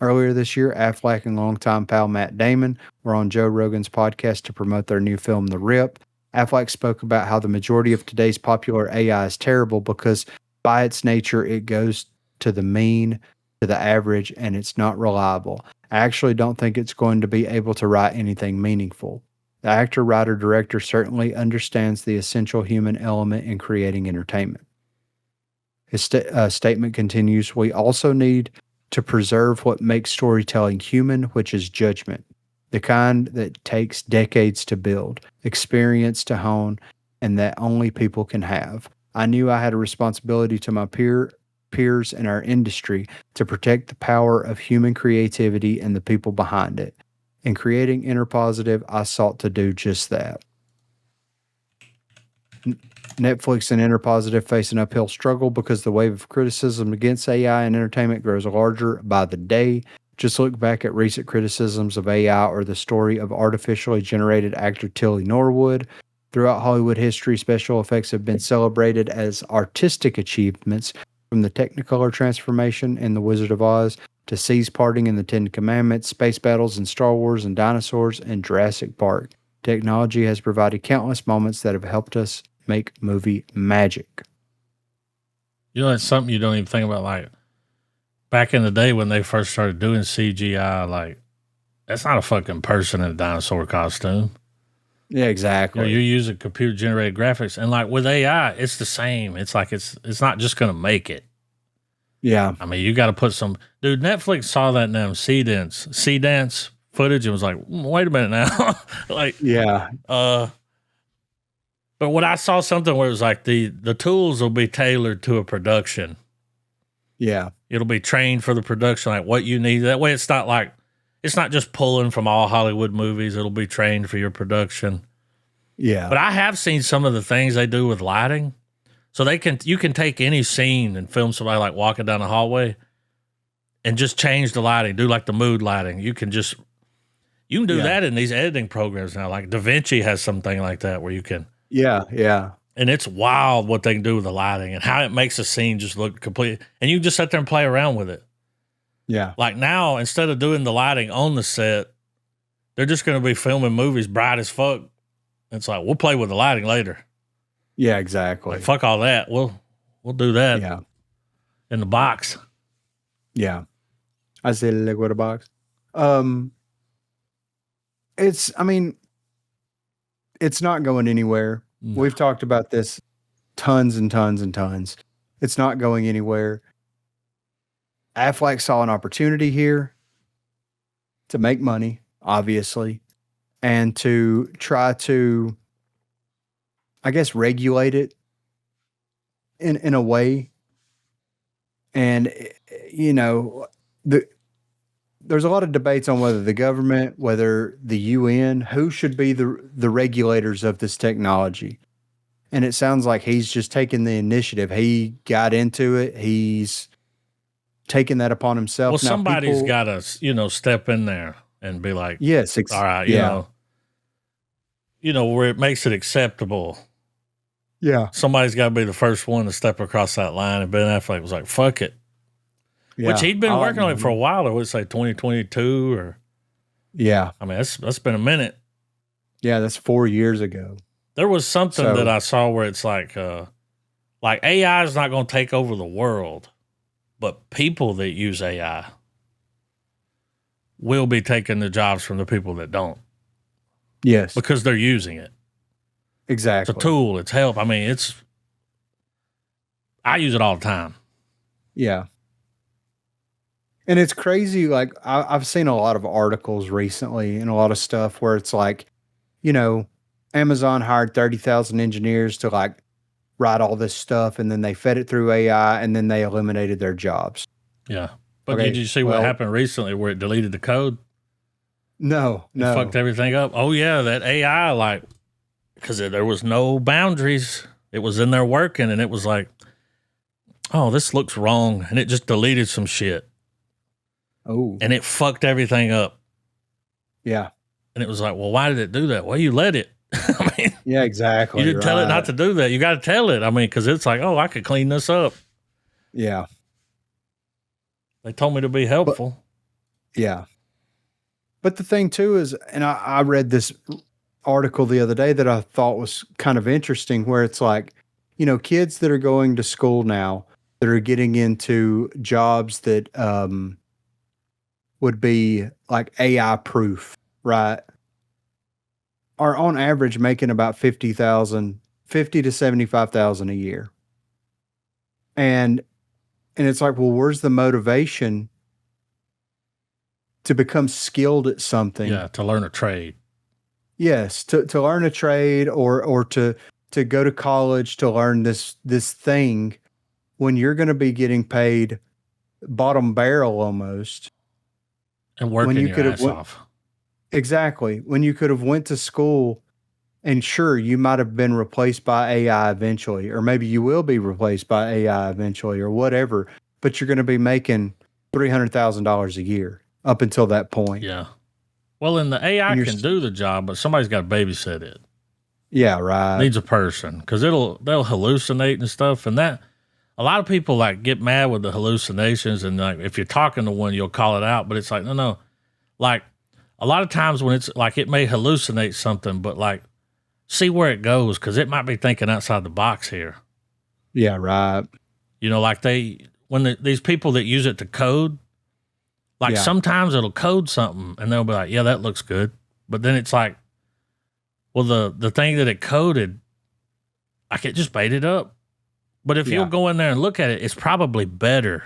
Earlier this year, Affleck and longtime pal Matt Damon were on Joe Rogan's podcast to promote their new film, The Rip. Affleck spoke about how the majority of today's popular AI is terrible because by its nature, it goes to the mean, to the average, and it's not reliable. I actually don't think it's going to be able to write anything meaningful. The actor, writer, director certainly understands the essential human element in creating entertainment. His statement continues, we also need to preserve what makes storytelling human, which is judgment, the kind that takes decades to build, experience to hone, and that only people can have. I knew I had a responsibility to my peers in our industry to protect the power of human creativity and the people behind it. In creating Interpositive, I sought to do just that. Netflix and Interpositive face an uphill struggle because the wave of criticism against AI and entertainment grows larger by the day. Just look back at recent criticisms of AI or the story of artificially generated actor Tilly Norwood. Throughout Hollywood history, special effects have been celebrated as artistic achievements, from the Technicolor transformation in The Wizard of Oz to seas parting in the Ten Commandments, space battles in Star Wars, and dinosaurs in Jurassic Park. Technology has provided countless moments that have helped us make movie magic. You know, it's something you don't even think about. Like back in the day when they first started doing CGI, like that's not a fucking person in a dinosaur costume. Yeah, exactly. You know, you're using computer generated graphics, and like with AI, it's the same. It's like it's not just gonna make it. Yeah, I mean, you got to put some. Dude, Netflix saw that damn Sea Dance footage and was like, wait a minute now, like yeah. But when I saw something where it was like the tools will be tailored to a production. Yeah. It'll be trained for the production, like what you need. That way it's not like, it's not just pulling from all Hollywood movies. It'll be trained for your production. Yeah. But I have seen some of the things they do with lighting. So you can take any scene and film somebody like walking down the hallway and just change the lighting, do like the mood lighting. You can do that in these editing programs now. Like DaVinci has something like that where you can. Yeah, yeah. And it's wild what they can do with the lighting and how it makes a scene just look complete. And you just sit there and play around with it. Yeah. Like now, instead of doing the lighting on the set, they're just going to be filming movies bright as fuck. It's like, we'll play with the lighting later. Yeah, exactly. Like, fuck all that. We'll do that in the box. Yeah. I say liquid box. It's not going anywhere. No. We've talked about this tons and tons and tons. It's not going anywhere. Affleck saw an opportunity here to make money, obviously, and to try to, I guess, regulate it in a way. And, you know, there's a lot of debates on whether the government, whether the UN, who should be the regulators of this technology. And it sounds like he's just taking the initiative. He got into it. He's taking that upon himself. Well, somebody's got to, step in there and be like, yes, all right, you know, where it makes it acceptable. Yeah. Somebody's got to be the first one to step across that line. And Ben Affleck was like, fuck it. Yeah. Which he'd been working on it for a while. I would say 2022 or. Yeah. I mean, that's been a minute. Yeah, that's 4 years ago. There was something that I saw where it's like AI is not going to take over the world, but people that use AI will be taking the jobs from the people that don't. Yes. Because they're using it. Exactly. It's a tool. It's help. I mean, I use it all the time. Yeah. And it's crazy. Like I've seen a lot of articles recently and a lot of stuff where it's like, Amazon hired 30,000 engineers to like write all this stuff, and then they fed it through AI, and then they eliminated their jobs. Yeah. But did you see what happened recently where it deleted the code? No. It fucked everything up. Oh yeah, that AI, because there was no boundaries. It was in there working, and it was like, oh, this looks wrong, and it just deleted some shit. Oh. And it fucked everything up. Yeah. And it was like, well, why did it do that? Well, you let it. I mean, yeah, exactly. You didn't tell it not to do that. You got to tell it. I mean, because it's like, oh, I could clean this up. Yeah. They told me to be helpful. Yeah. But the thing too is, and I read this article the other day that I thought was kind of interesting, where it's like, kids that are going to school now that are getting into jobs that would be like AI proof, right? Are on average making about 50 to 75,000 a year. And it's like, well, where's the motivation to become skilled at something? Yeah, to learn a trade. Yes, to learn a trade or to go to college to learn this thing when you're going to be getting paid bottom barrel almost. And working your ass off. Exactly. When you could have went to school, and sure, you might have been replaced by AI eventually, or maybe you will be replaced by AI eventually, or whatever, but you're going to be making $300,000 a year up until that point. Yeah. Well, and the AI can do the job, but somebody's got to babysit it. Yeah, right. Needs a person, because they'll hallucinate and stuff, and that a lot of people like get mad with the hallucinations, and like if you're talking to one, you'll call it out, but it's like no, like a lot of times when it's like it may hallucinate something, but like see where it goes, because it might be thinking outside the box here. Yeah, right. Like these people that use it to code, like sometimes it'll code something and they'll be like, yeah, that looks good. But then it's like, well, the thing that it coded, like it just made it up. But if you'll go in there and look at it, it's probably better.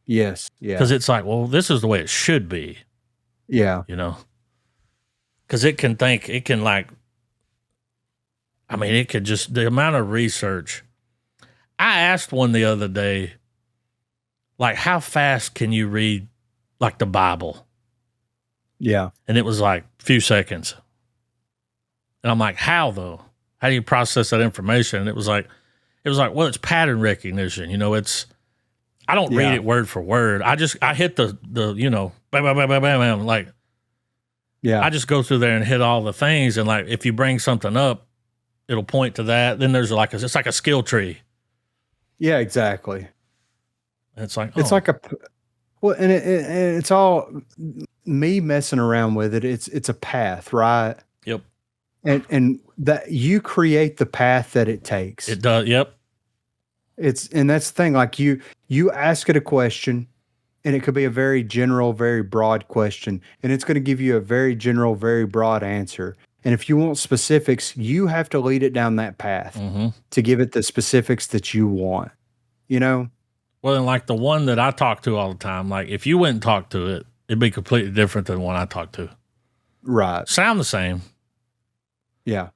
Yes. Yeah. Because it's like, well, this is the way it should be. Yeah. Because it can think, it can like, I mean, it could just, the amount of research. I asked one the other day, like, how fast can you read, like, the Bible? Yeah. And it was like a few seconds. And I'm like, how, though? How do you process that information? And it was like, well, it's pattern recognition. I don't read it word for word. I hit the bam, bam, bam, bam, bam, bam. Like, I just go through there and hit all the things. And, like, if you bring something up, it'll point to that. Then there's like it's like a skill tree. Yeah, exactly. And it's like it's like and it's all me messing around with it. It's a path, right? Yep. And that you create the path that it takes. It does. Yep. And that's the thing. Like you ask it a question, and it could be a very general, very broad question, and it's going to give you a very general, very broad answer. And if you want specifics, you have to lead it down that path to give it the specifics that you want, Well, and like the one that I talk to all the time, like if you went and talked to it, it'd be completely different than the one I talk to. Right. Sound the same. Yeah.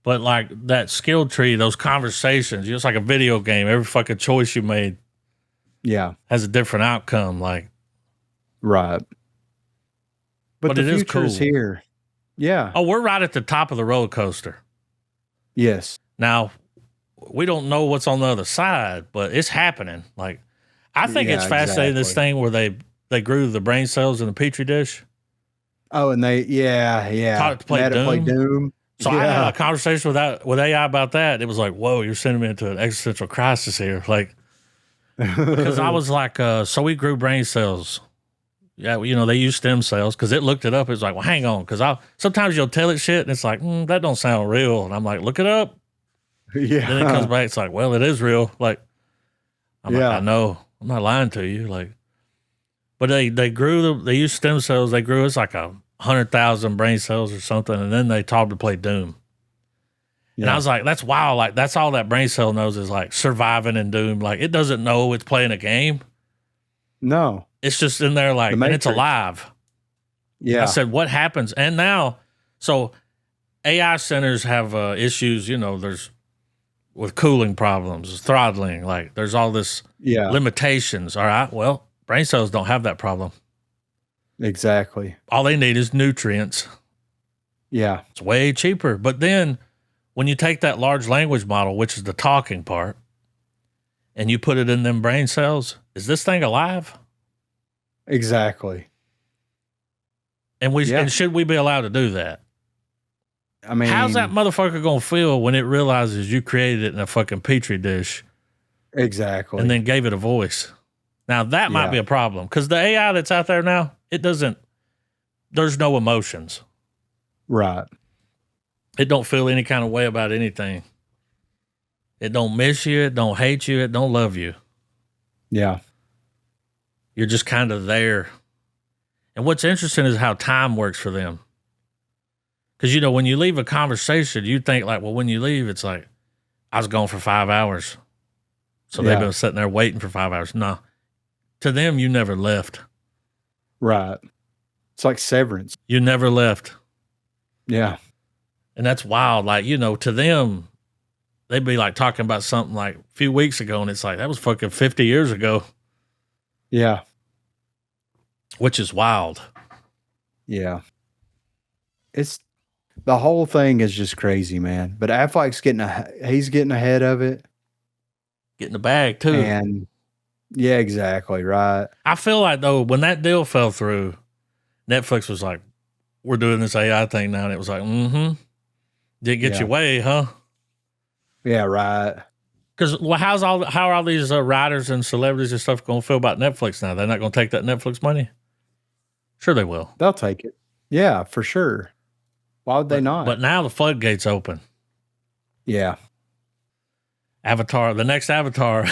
But like that skill tree, those conversations, it's like a video game. Every fucking choice you made has a different outcome. Like, right. But the future is here. Yeah. Oh, we're right at the top of the roller coaster. Yes. Now, we don't know what's on the other side, but it's happening. Like, I think it's fascinating, this thing where they grew the brain cells in the petri dish. Oh, and they taught it to play Doom. So I had a conversation with AI about that. It was like, whoa, you're sending me into an existential crisis here. Like, because I was like, so we grew brain cells. Yeah, they use stem cells, because it looked it up. It was like, well, hang on, because sometimes you'll tell it shit, and it's like, that don't sound real. And I'm like, look it up. Yeah. Then it comes back. It's like, well, it is real. Like, I'm like, I know. I'm not lying to you. Like, but they used stem cells. They grew, it's like 100,000 brain cells or something, and then they taught to play Doom. Yeah. And I was like, that's wild. Like, that's all that brain cell knows is like surviving in Doom. Like, it doesn't know it's playing a game. No. It's just in there, like, and it's alive. Yeah. And I said, what happens? And now, so AI centers have issues, there's with cooling problems, throttling, like there's all this limitations. All right. Well, brain cells don't have that problem. Exactly. All they need is nutrients. Yeah. It's way cheaper. But then when you take that large language model, which is the talking part, and you put it in them brain cells, is this thing alive? Exactly. And and should we be allowed to do that? I mean, how's that motherfucker gonna feel when it realizes you created it in a fucking petri dish? Exactly. And then gave it a voice. Now that might be a problem, because the AI that's out there now, there's no emotions. Right. It don't feel any kind of way about anything. It don't miss you. It don't hate you. It don't love you. Yeah. You're just kind of there. And what's interesting is how time works for them. Because, when you leave a conversation, you think like, well, when you leave, it's like, I was gone for 5 hours. So they've been sitting there waiting for 5 hours. No. To them, you never left. Right. It's like Severance. You never left. Yeah. And that's wild. Like, to them, they'd be like talking about something like a few weeks ago, and it's like, that was fucking 50 years ago. Yeah. Which is wild. Yeah. The whole thing is just crazy, man. But Affleck's he's getting ahead of it. Getting the bag, too. And yeah, exactly. Right. I feel like, though, when that deal fell through, Netflix was like, we're doing this AI thing now. And it was like, didn't get your way, huh? Yeah, right. Because how are all these writers and celebrities and stuff going to feel about Netflix now? They're not going to take that Netflix money? Sure they will. They'll take it. Yeah, for sure. Why would they not? But now the floodgates open. Yeah. Avatar, the next Avatar.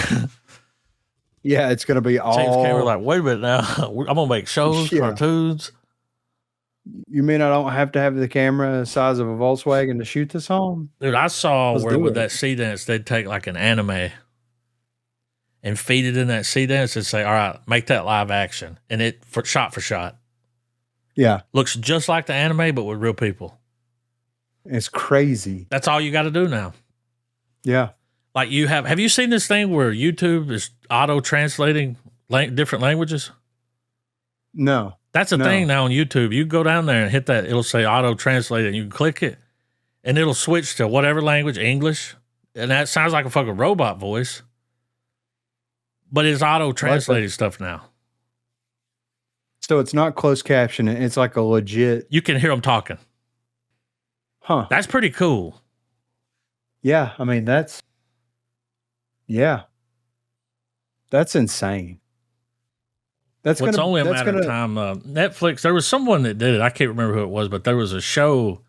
Yeah, it's going to be all... James Cameron like, wait a minute now. I'm going to make shows, cartoons. You mean I don't have to have the camera the size of a Volkswagen to shoot this on? Dude, I saw where with that Sea Dance, they'd take like an anime and feed it in that Sea Dance and say, all right, make that live action. And it, shot for shot. Yeah. Looks just like the anime, but with real people. It's crazy. That's all you got to do now. Yeah. Like have you seen this thing where YouTube is auto-translating different languages? No. That's a thing now on YouTube. You go down there and hit that. It'll say auto-translate and you can click it and it'll switch to whatever language, English. And that sounds like a fucking robot voice. But it's auto-translating stuff now. So it's not closed captioning. It's like a legit. You can hear them talking. Huh. That's pretty cool. Yeah. I mean, that's insane. It's only a matter of time. Netflix, there was someone that did it. I can't remember who it was, but there was a show,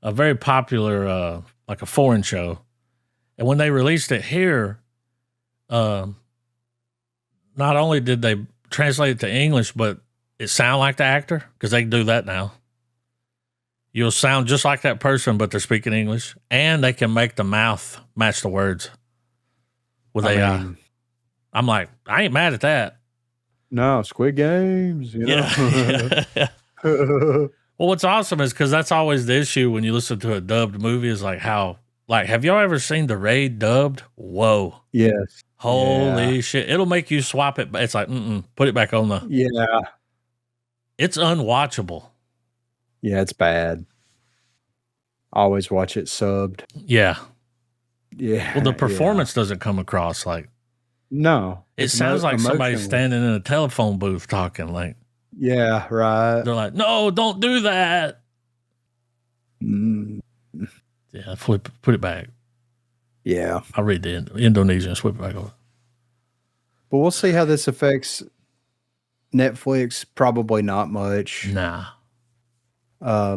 a very popular, like a foreign show. And when they released it here, not only did they translate it to English, but it sound like the actor, because they can do that now. You'll sound just like that person, but they're speaking English. And they can make the mouth match the words with AI. I'm like, I ain't mad at that. No, Squid Games. Yeah. Well, what's awesome is because that's always the issue when you listen to a dubbed movie is like have y'all ever seen The Raid dubbed? Whoa. Yes. Holy shit. It'll make you swap it. It's like, put it back on the. Yeah. It's unwatchable. Yeah, it's bad. I always watch it subbed. Yeah. Yeah. Well, the performance doesn't come across like. No. It sounds like somebody's standing in a telephone booth talking like. Yeah, right. They're like, no, don't do that. Yeah, put it back. Yeah. I'll read the Indonesian, flip it back over. But we'll see how this affects Netflix. Probably not much. Nah. I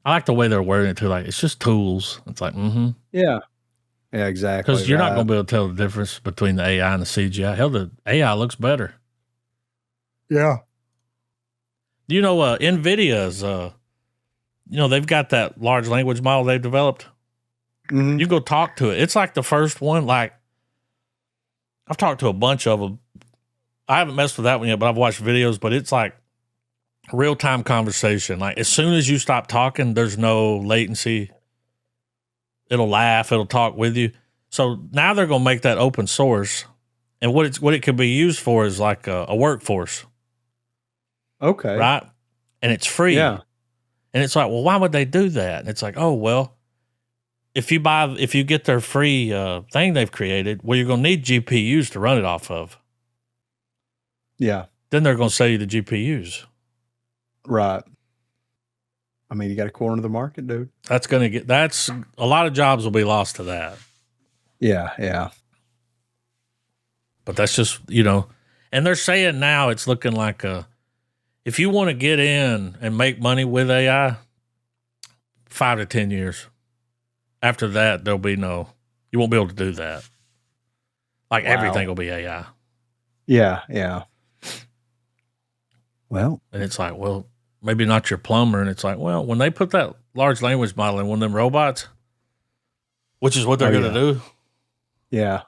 like the way they're wording it too. Like, it's just tools. It's like, Yeah. Yeah, exactly. Because you're not going to be able to tell the difference between the AI and the CGI. Hell, the AI looks better. Yeah. NVIDIA's, they've got that large language model they've developed. Mm-hmm. You go talk to it. It's like the first one. Like, I've talked to a bunch of them. I haven't messed with that one yet, but I've watched videos. But it's like real-time conversation. Like, as soon as you stop talking, there's no latency. It'll laugh. It'll talk with you. So now they're going to make that open source. And what it could be used for is like a workforce. Okay. Right? And it's free. Yeah. And it's like, well, why would they do that? And it's like, oh, well, if you get their free thing they've created, well, you're going to need GPUs to run it off of. Yeah. Then they're going to sell you the GPUs. Right. I mean, you got to corner the market, dude. That's a lot of jobs will be lost to that. Yeah. Yeah. But that's just, And they're saying now it's looking like if you want to get in and make money with AI, 5 to 10 years. After that, you won't be able to do that. Like everything will be AI. Yeah. Well. And it's like, well, maybe not your plumber. And it's like, well, when they put that large language model in one of them robots, which is what they're going to do. Yeah.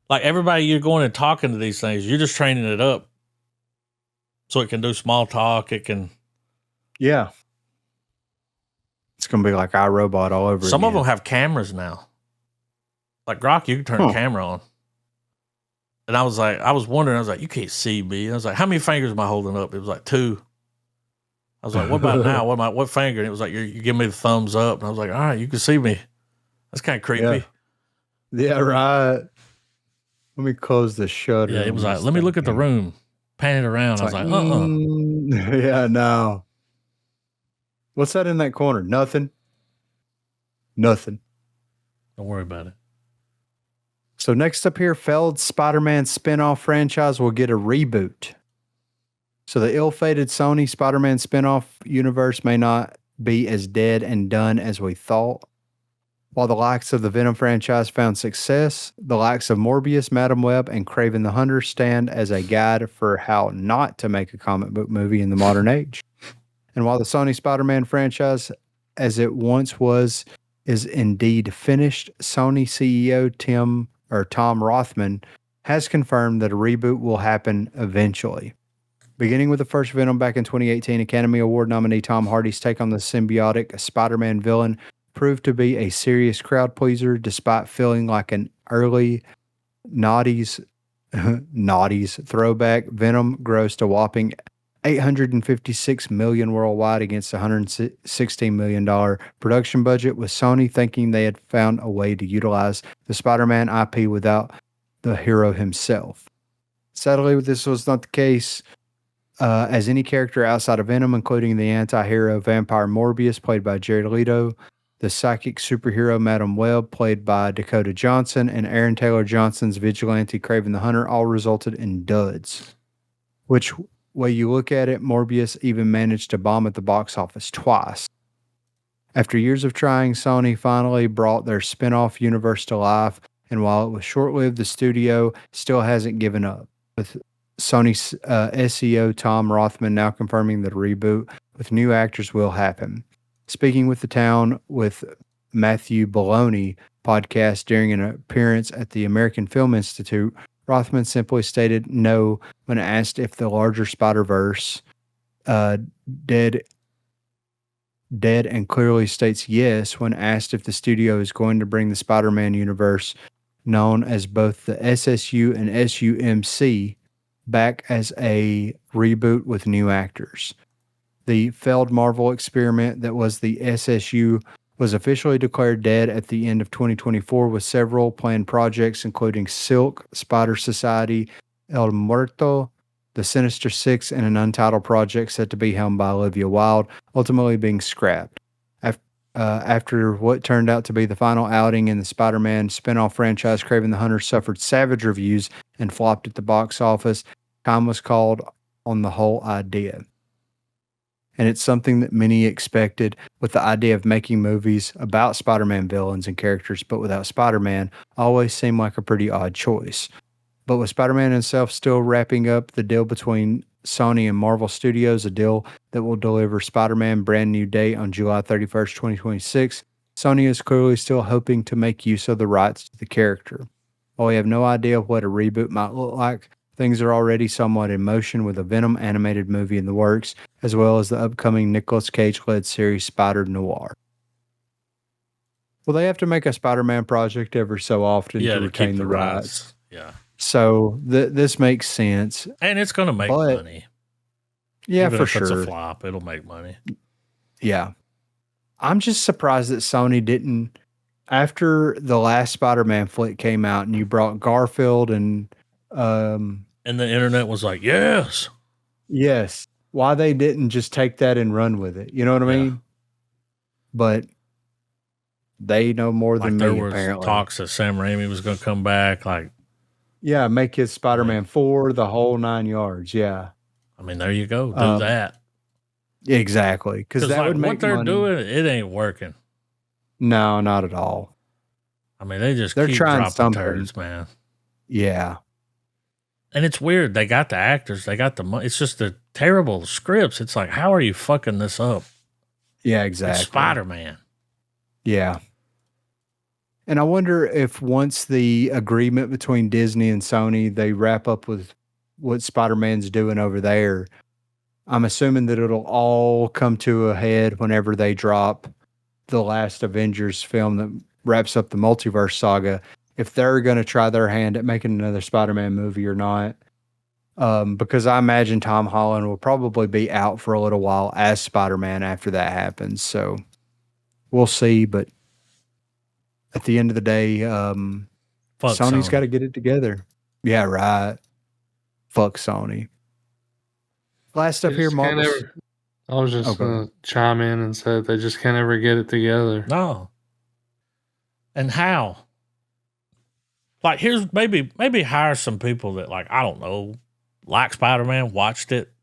Like everybody you're going and talking to these things, you're just training it up so it can do small talk. It can. Yeah. It's going to be like iRobot all over Some of them have cameras now. Like Grok, you can turn the camera on. And I was wondering, you can't see me. I was like, how many fingers am I holding up? It was like 2. I was like, what about now? What finger? And it was like, you give me the thumbs up. And I was like, all right, you can see me. That's kind of creepy. Yeah, right. Let me close the shutter. Yeah, it was like, let me look at the room. Pan it around. I was like, yeah, no. What's that in that corner? Nothing. Don't worry about it. So next up here, failed Spider-Man spin-off franchise will get a reboot. So the ill-fated Sony Spider-Man spin-off universe may not be as dead and done as we thought. While the likes of the Venom franchise found success, the likes of Morbius, Madam Web, and Kraven the Hunter stand as a guide for how not to make a comic book movie in the modern age. And while the Sony Spider-Man franchise, as it once was, is indeed finished, Sony CEO Tom Rothman has confirmed that a reboot will happen eventually. Beginning with the first Venom back in 2018, Academy Award nominee Tom Hardy's take on the symbiotic Spider-Man villain proved to be a serious crowd pleaser, despite feeling like an early Naughty's throwback. Venom grossed a whopping $856 million worldwide against a $116 million production budget, with Sony thinking they had found a way to utilize the Spider-Man IP without the hero himself. Sadly, this was not the case, as any character outside of Venom, including the anti-hero vampire Morbius, played by Jared Leto, the psychic superhero Madam Web, played by Dakota Johnson, and Aaron Taylor Johnson's vigilante Kraven the Hunter, all resulted in duds. Which way you look at it, Morbius even managed to bomb at the box office twice. After years of trying, Sony finally brought their spin-off universe to life, and while it was short-lived, the studio still hasn't given up, with Sony's SEO Tom Rothman now confirming that a reboot with new actors will happen. Speaking with the Town with Matthew Bologna podcast during an appearance at the American Film Institute, Rothman simply stated no when asked if the larger Spider-Verse dead, and clearly states yes when asked if the studio is going to bring the Spider-Man universe, known as both the SSU and SUMC, back as a reboot with new actors. The failed Marvel experiment that was the SSU was officially declared dead at the end of 2024, with several planned projects, including Silk, Spider Society, El Muerto, The Sinister Six, and an untitled project set to be helmed by Olivia Wilde, ultimately being scrapped. After what turned out to be the final outing in the Spider-Man spin-off franchise, Kraven the Hunter suffered savage reviews and flopped at the box office. Time was called on the whole idea. And it's something that many expected, with the idea of making movies about Spider-Man villains and characters, but without Spider-Man, always seemed like a pretty odd choice. But with Spider-Man himself still wrapping up the deal between Sony and Marvel Studios, a deal that will deliver Spider-Man brand new date on July 31st, 2026, Sony is clearly still hoping to make use of the rights to the character. While we have no idea what a reboot might look like, things are already somewhat in motion, with a Venom animated movie in the works, as well as the upcoming Nicolas Cage-led series Spider Noir. Well, they have to make a Spider-Man project every so often to retain the rights. Yeah. So this makes sense. And it's going to make money. Yeah, even for if sure. It's a flop, it'll make money. Yeah. I'm just surprised that Sony didn't, after the last Spider-Man flick came out and you brought Garfield and the internet was like, yes. Why they didn't just take that and run with it. You know what I mean? But they know more than me, apparently. Talks that Sam Raimi was going to come back. Yeah, make his Spider-Man 4 the whole 9 yards. Yeah. I mean, there you go. Do that. Exactly. Because that would make what they're doing, it ain't working. No, not at all. I mean, they're keep dropping turds, man. Yeah. And it's weird. They got the actors. They got the money. It's just the terrible scripts. It's like, how are you fucking this up? Yeah, exactly. It's Spider-Man. Yeah. And I wonder if once the agreement between Disney and Sony, they wrap up with what Spider-Man's doing over there, I'm assuming that it'll all come to a head whenever they drop the last Avengers film that wraps up the multiverse saga, if they're going to try their hand at making another Spider-Man movie or not. Because I imagine Tom Holland will probably be out for a little while as Spider-Man after that happens. So we'll see. But at the end of the day, Sony's got to get it together. Yeah, right. Fuck Sony. Last up here, Marvel. I was just going to chime in and say they just can't ever get it together. No. And how? Like, here's maybe hire some people that, like, I don't know, like Spider-Man, watched it.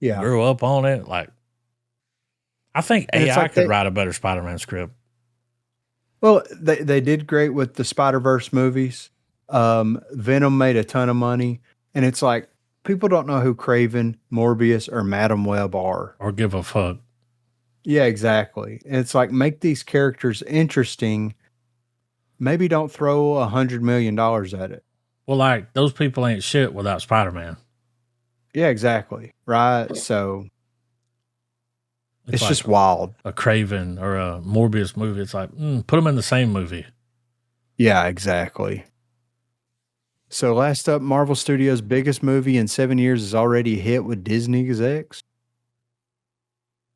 Yeah. Grew up on it. Like, I think AI could write a better Spider-Man script. Well, they did great with the Spider-Verse movies. Venom made a ton of money. And it's like, people don't know who Kraven, Morbius, or Madam Web are. Or give a fuck. Yeah, exactly. It's like, make these characters interesting. Maybe don't throw $100 million at it. Well, like, those people ain't shit without Spider-Man. Yeah, exactly. Right? So, it's like just wild. A Kraven or a Morbius movie. It's like, put them in the same movie. Yeah, exactly. So last up, Marvel Studios' biggest movie in 7 years is already a hit with Disney execs.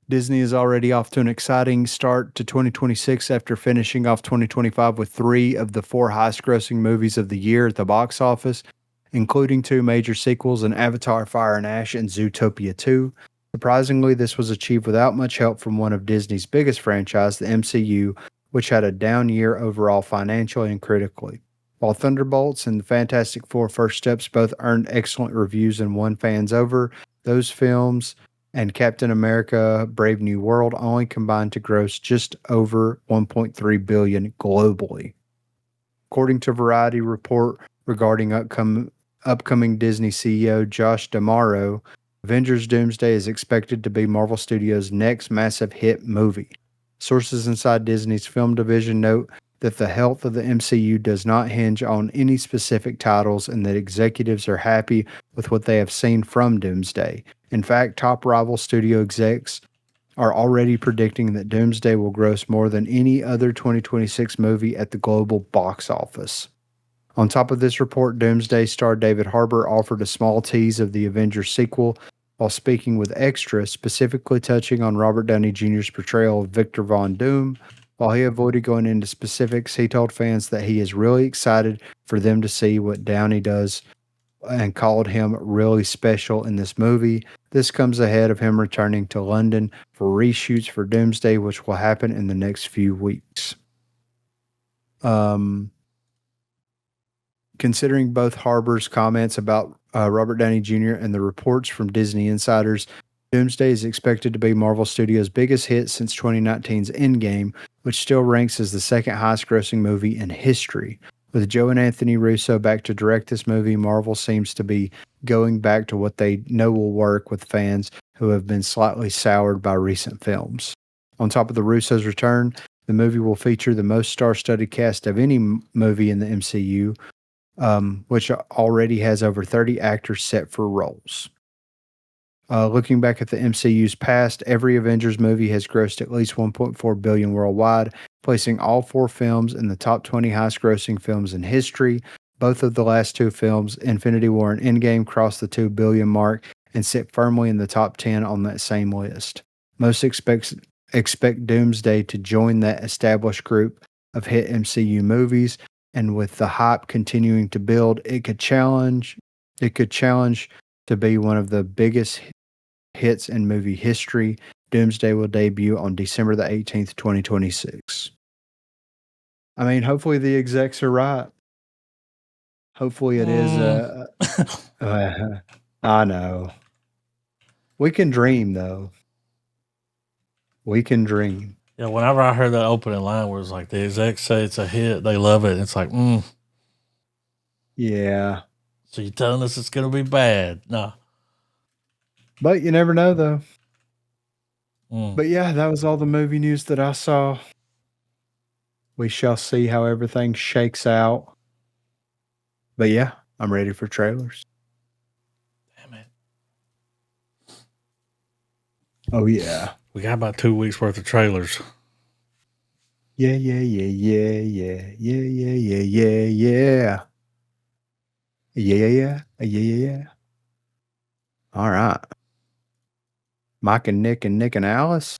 Disney is already off to an exciting start to 2026 after finishing off 2025 with 3 of the 4 highest-grossing movies of the year at the box office, including 2 major sequels in Avatar: Fire and Ash and Zootopia 2. Surprisingly, this was achieved without much help from one of Disney's biggest franchise, the MCU, which had a down year overall financially and critically. While Thunderbolts and the Fantastic Four: First Steps both earned excellent reviews and won fans over, those films and Captain America: Brave New World only combined to gross just over $1.3 billion globally. According to Variety report regarding upcoming Disney CEO Josh D'Amaro, Avengers: Doomsday is expected to be Marvel Studios' next massive hit movie. Sources inside Disney's film division note that the health of the MCU does not hinge on any specific titles and that executives are happy with what they have seen from Doomsday. In fact, top rival studio execs are already predicting that Doomsday will gross more than any other 2026 movie at the global box office. On top of this report, Doomsday star David Harbour offered a small tease of the Avengers sequel while speaking with Extra, specifically touching on Robert Downey Jr.'s portrayal of Victor Von Doom. While he avoided going into specifics, he told fans that he is really excited for them to see what Downey does and called him really special in this movie. This comes ahead of him returning to London for reshoots for Doomsday, which will happen in the next few weeks. Considering both Harbour's comments about Robert Downey Jr. and the reports from Disney insiders, Doomsday is expected to be Marvel Studios' biggest hit since 2019's Endgame, which still ranks as the second highest-grossing movie in history. With Joe and Anthony Russo back to direct this movie, Marvel seems to be going back to what they know will work with fans who have been slightly soured by recent films. On top of the Russos' return, the movie will feature the most star-studded cast of any movie in the MCU, which already has over 30 actors set for roles. Looking back at the MCU's past, every Avengers movie has grossed at least $1.4 billion worldwide, placing all 4 films in the top 20 highest-grossing films in history. Both of the last 2 films, Infinity War and Endgame, crossed the $2 billion mark and sit firmly in the top 10 on that same list. Most expect Doomsday to join that established group of hit MCU movies, and with the hype continuing to build, it could challenge to be one of the biggest hits in movie history. Doomsday will debut on December the 18th, 2026. I mean, hopefully the execs are right. Hopefully it is. I know. We can dream, though. We can dream. Yeah, whenever I heard that opening line where it's like the execs say it's a hit, they love it. It's like, Yeah. So you're telling us it's going to be bad? No. But you never know, though. But yeah, that was all the movie news that I saw. We shall see how everything shakes out. But yeah, I'm ready for trailers. Damn it. Oh, yeah. We got about 2 weeks worth of trailers. Yeah. All right. Mike and Nick and Alice.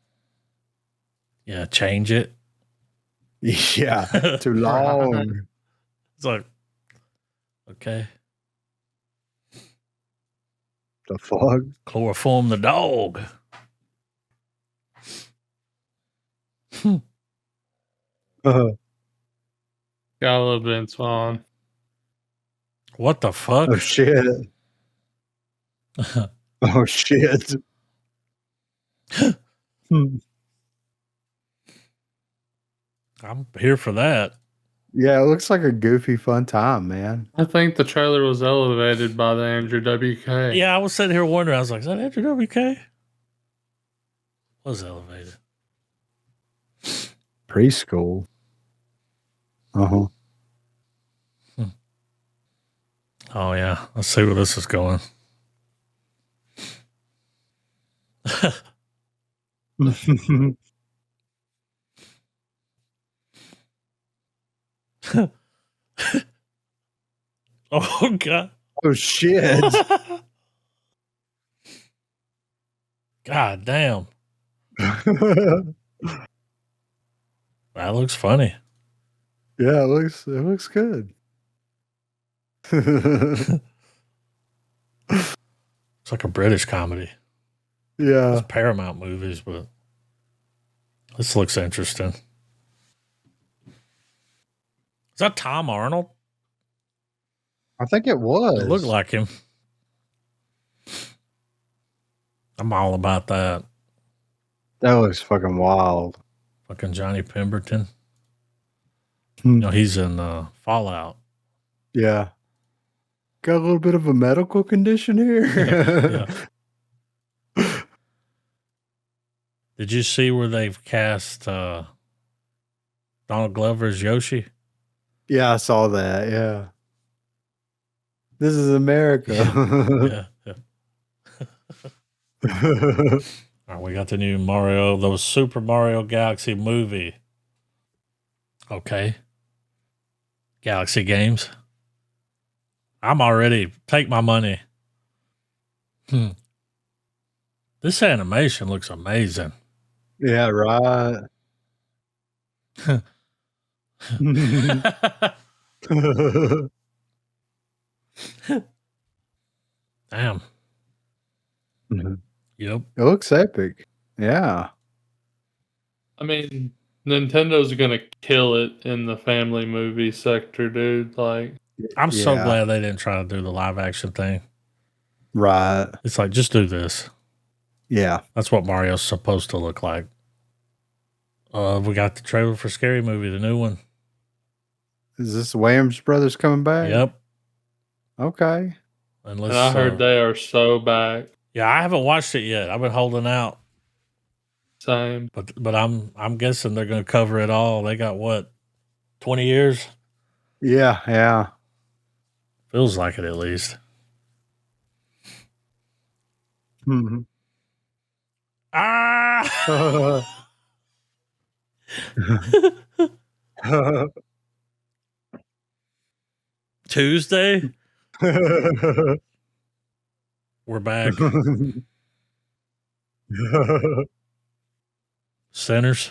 Yeah, change it. Yeah, too long. It's like, okay. The fuck? Chloroform the dog. Got a little Vince Vaughn. What the fuck? Oh, shit. Oh, shit. I'm here for that. Yeah, it looks like a goofy, fun time, man. I think the trailer was elevated by the Andrew WK. Yeah, I was sitting here wondering. I was like, is that Andrew WK? Was elevated. Preschool. Uh-huh. Oh, yeah. Let's see where this is going. Oh, God. Oh, shit. God damn. That looks funny. Yeah, it looks good. It's like a British comedy. Yeah. It's Paramount movies, but this looks interesting. Is that Tom Arnold? I think it was. It looked like him. I'm all about that. That looks fucking wild. Fucking Johnny Pemberton. You know, he's in Fallout. Yeah. Got a little bit of a medical condition here. Yeah. Did you see where they've cast Donald Glover as Yoshi? Yeah, I saw that. Yeah. This is America. Yeah. All right, we got the new Mario, the Super Mario Galaxy movie. Okay. Galaxy Games. I'm already, take my money. This animation looks amazing. Yeah, right. Damn. Yep. It looks epic. Yeah. I mean, Nintendo's gonna kill it in the family movie sector, dude. Like, I'm so glad they didn't try to do the live action thing. Right. It's like, just do this. Yeah. That's what Mario's supposed to look like. We got the trailer for Scary Movie, the new one. Is this Wayans Brothers coming back? Yep. Okay. And I heard they are so back. Yeah, I haven't watched it yet. I've been holding out. Same. But I'm guessing they're going to cover it all. They got what, 20 years? Yeah, yeah. Feels like it at least. Mm-hmm. Ah! Tuesday? We're back. Sinners.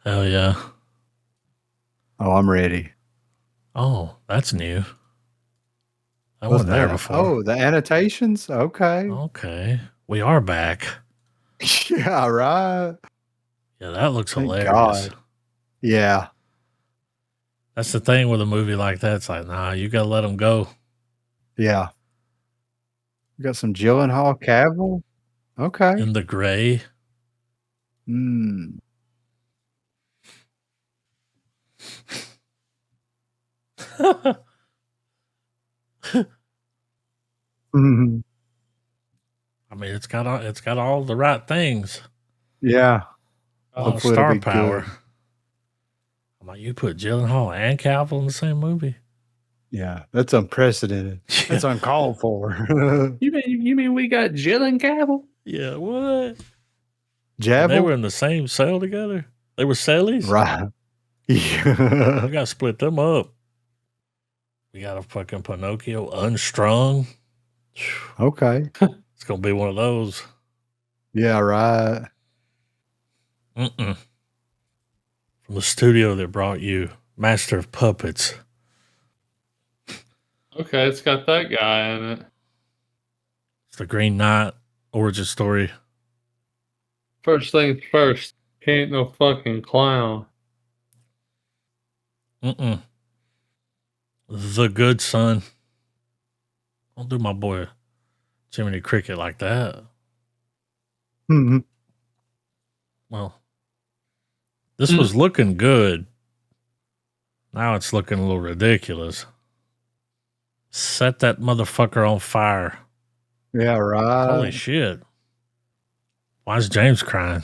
Hell yeah. Oh, I'm ready. Oh, that's new. I wasn't there before. Oh, the annotations? Okay. Okay. We are back. Yeah, right. Yeah, that looks Thank hilarious. God. Yeah. That's the thing with a movie like that. It's like, nah, you got to let them go. Yeah. We got some Gyllenhaal, Cavill. Okay. In the gray. Hmm. Mhm. I mean, it's got all the right things. Yeah. Hopefully star power. Good. I'm like, you put Gyllenhaal and Cavill in the same movie? Yeah, that's unprecedented. Yeah. That's uncalled for. You mean we got Jill and Cavill? Yeah, what? Javel? They were in the same cell together. They were cellies, right? Yeah. You got to split them up. We got a fucking Pinocchio unstrung. Okay. It's gonna be one of those. Yeah, right. From the studio that brought you Master of Puppets. Okay, it's got that guy in it. It's the Green Knight origin story. First things first, he ain't no fucking clown. The Good Son. Don't do my boy Jiminy Cricket like that. Mm-hmm. Well, this was looking good. Now it's looking a little ridiculous. Set that motherfucker on fire. Yeah, right. Holy shit. Why is James crying?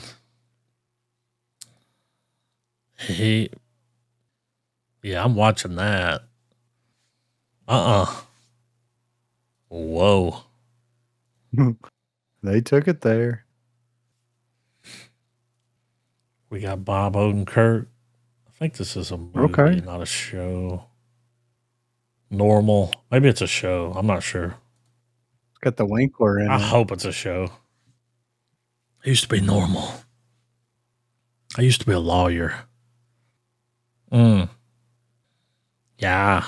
Yeah, I'm watching that. Whoa. They took it there. We got Bob Odenkirk. I think this is a movie, not a show. Normal. Maybe it's a show. I'm not sure. It's got the Winkler in it. I hope it's a show. I used to be normal. I used to be a lawyer. Yeah.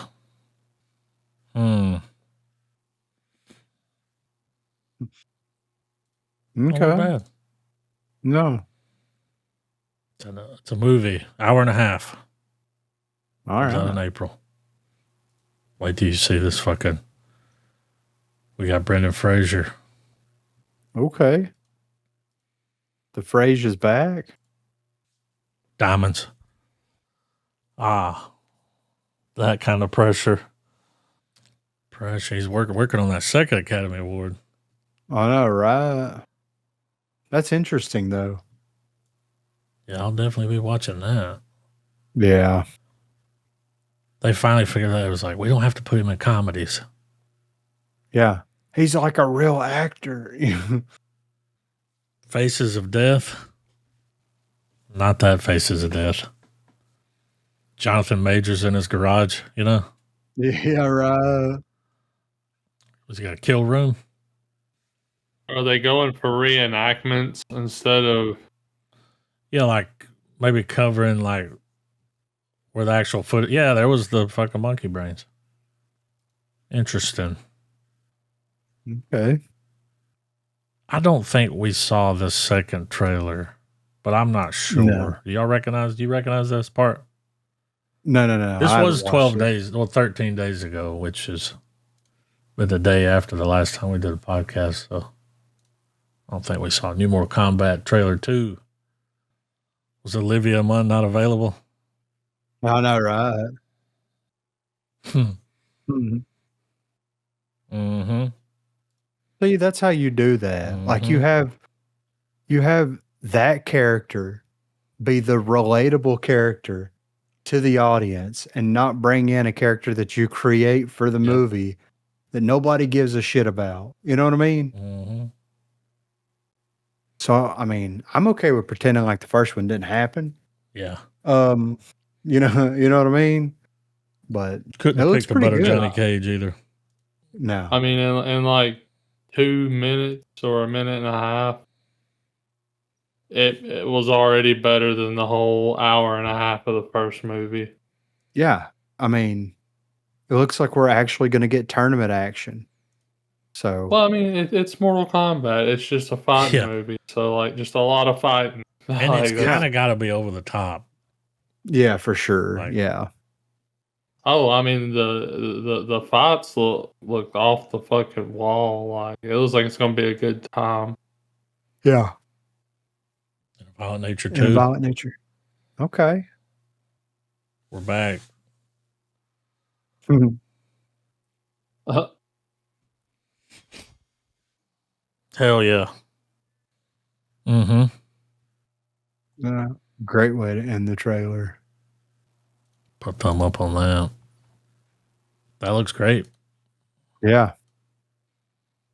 Okay. Bad. No. It's a movie. Hour and a half. All right. In April. Wait till you see this fucking. We got Brendan Fraser. Okay. The Fraser's back. Diamonds. That kind of pressure. He's working on that second Academy Award. I know, right? That's interesting, though. Yeah, I'll definitely be watching that. Yeah. They finally figured out it was like, we don't have to put him in comedies. Yeah. He's like a real actor. Faces of Death. Not that Faces of Death. Jonathan Majors in his garage, you know? Yeah, right. Was he got a kill room? Are they going for reenactments instead of... Yeah, like maybe covering like where the actual footage. Yeah, there was the fucking monkey brains. Interesting. Okay. I don't think we saw the second trailer, but I'm not sure. No. Do you recognize this part? No. This was 12 days, 13 days ago, which is the day after the last time we did a podcast. So I don't think we saw New Mortal Kombat trailer 2. Was Olivia Munn not available? I know, right? See, that's how you do that. Like you have that character be the relatable character to the audience and not bring in a character that you create for the movie that nobody gives a shit about. You know what I mean? So, I mean, I'm okay with pretending like the first one didn't happen. Yeah. You know what I mean? But couldn't have picked a better Johnny Cage either. No. I mean, in like 2 minutes or a minute and a half, it was already better than the whole hour and a half of the first movie. Yeah. I mean, it looks like we're actually going to get tournament action. So, Well, I mean, it's Mortal Kombat. It's just a fighting movie, so like just a lot of fighting, and like, it's kind of got to be over the top. Yeah, for sure. Like, yeah. Oh, I mean the fights look off the fucking wall. Like it looks like it's gonna be a good time. Yeah. Violent Nature 2. Violent Nature. Okay. We're back. Hell yeah. Great way to end the trailer. Put a thumb up on that. That looks great. Yeah.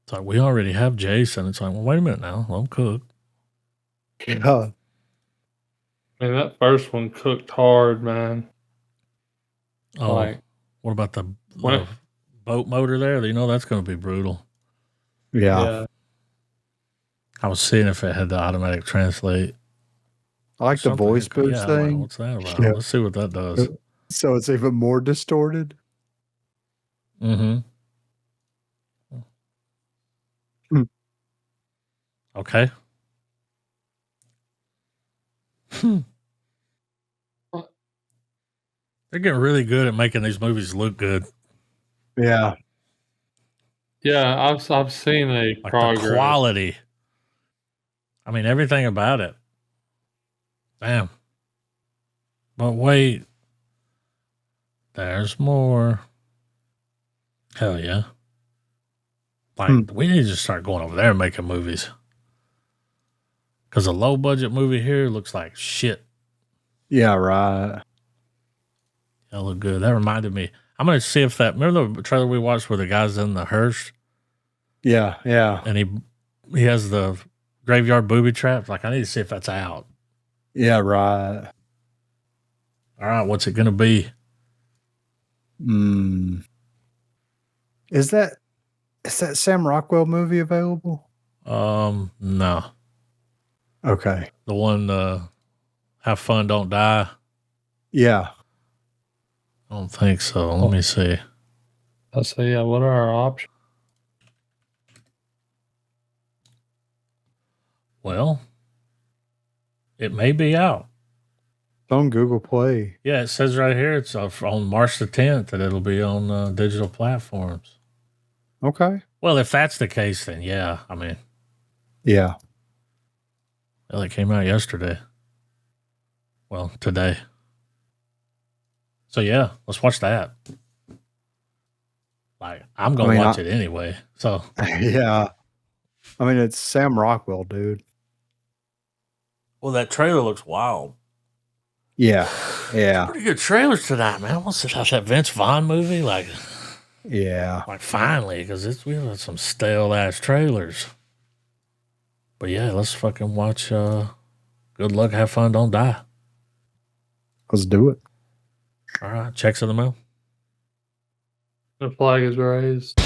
It's like, we already have Jason. It's like, well, wait a minute now. Let him cook. Yeah. I mean, that first one cooked hard, man. Oh, like, what about the boat motor there? You know, that's going to be brutal. Yeah. I was seeing if it had the automatic translate. I like the voice boost thing. Like, what's that about? Yeah. Let's see what that does. So it's even more distorted. Okay. They're getting really good at making these movies look good. Yeah. Yeah, I've seen a like progress. The quality. I mean, everything about it. Damn. But wait. There's more. Hell yeah. Like, we need to start going over there and making movies. Because a low budget movie here looks like shit. Yeah, right. That looked good. That reminded me. I'm going to see if that. Remember the trailer we watched where the guy's in the hearse? Yeah, yeah. And he has the graveyard booby trap. Like, I need to see if that's out. Yeah, right. All right, what's it going to be? Is that Sam Rockwell movie available? No. Okay. The one, Have Fun, Don't Die? Yeah. I don't think so. Let me see. I'll say, yeah, what are our options? Well, it may be out. It's on Google Play. Yeah, it says right here it's on March the 10th that it'll be on digital platforms. Okay. Well, if that's the case, then yeah. I mean, yeah. Well, it came out yesterday. Well, today. So yeah, let's watch that. Like, I'm gonna watch it anyway. So yeah. I mean, it's Sam Rockwell, dude. Well, that trailer looks wild. Yeah. Yeah. Pretty good trailers tonight, man. I want to see that Vince Vaughn movie. Like, yeah. Like, finally, because we had some stale ass trailers. But yeah, let's fucking watch Good Luck, Have Fun, Don't Die. Let's do it. All right. Checks in the mail. The flag is raised.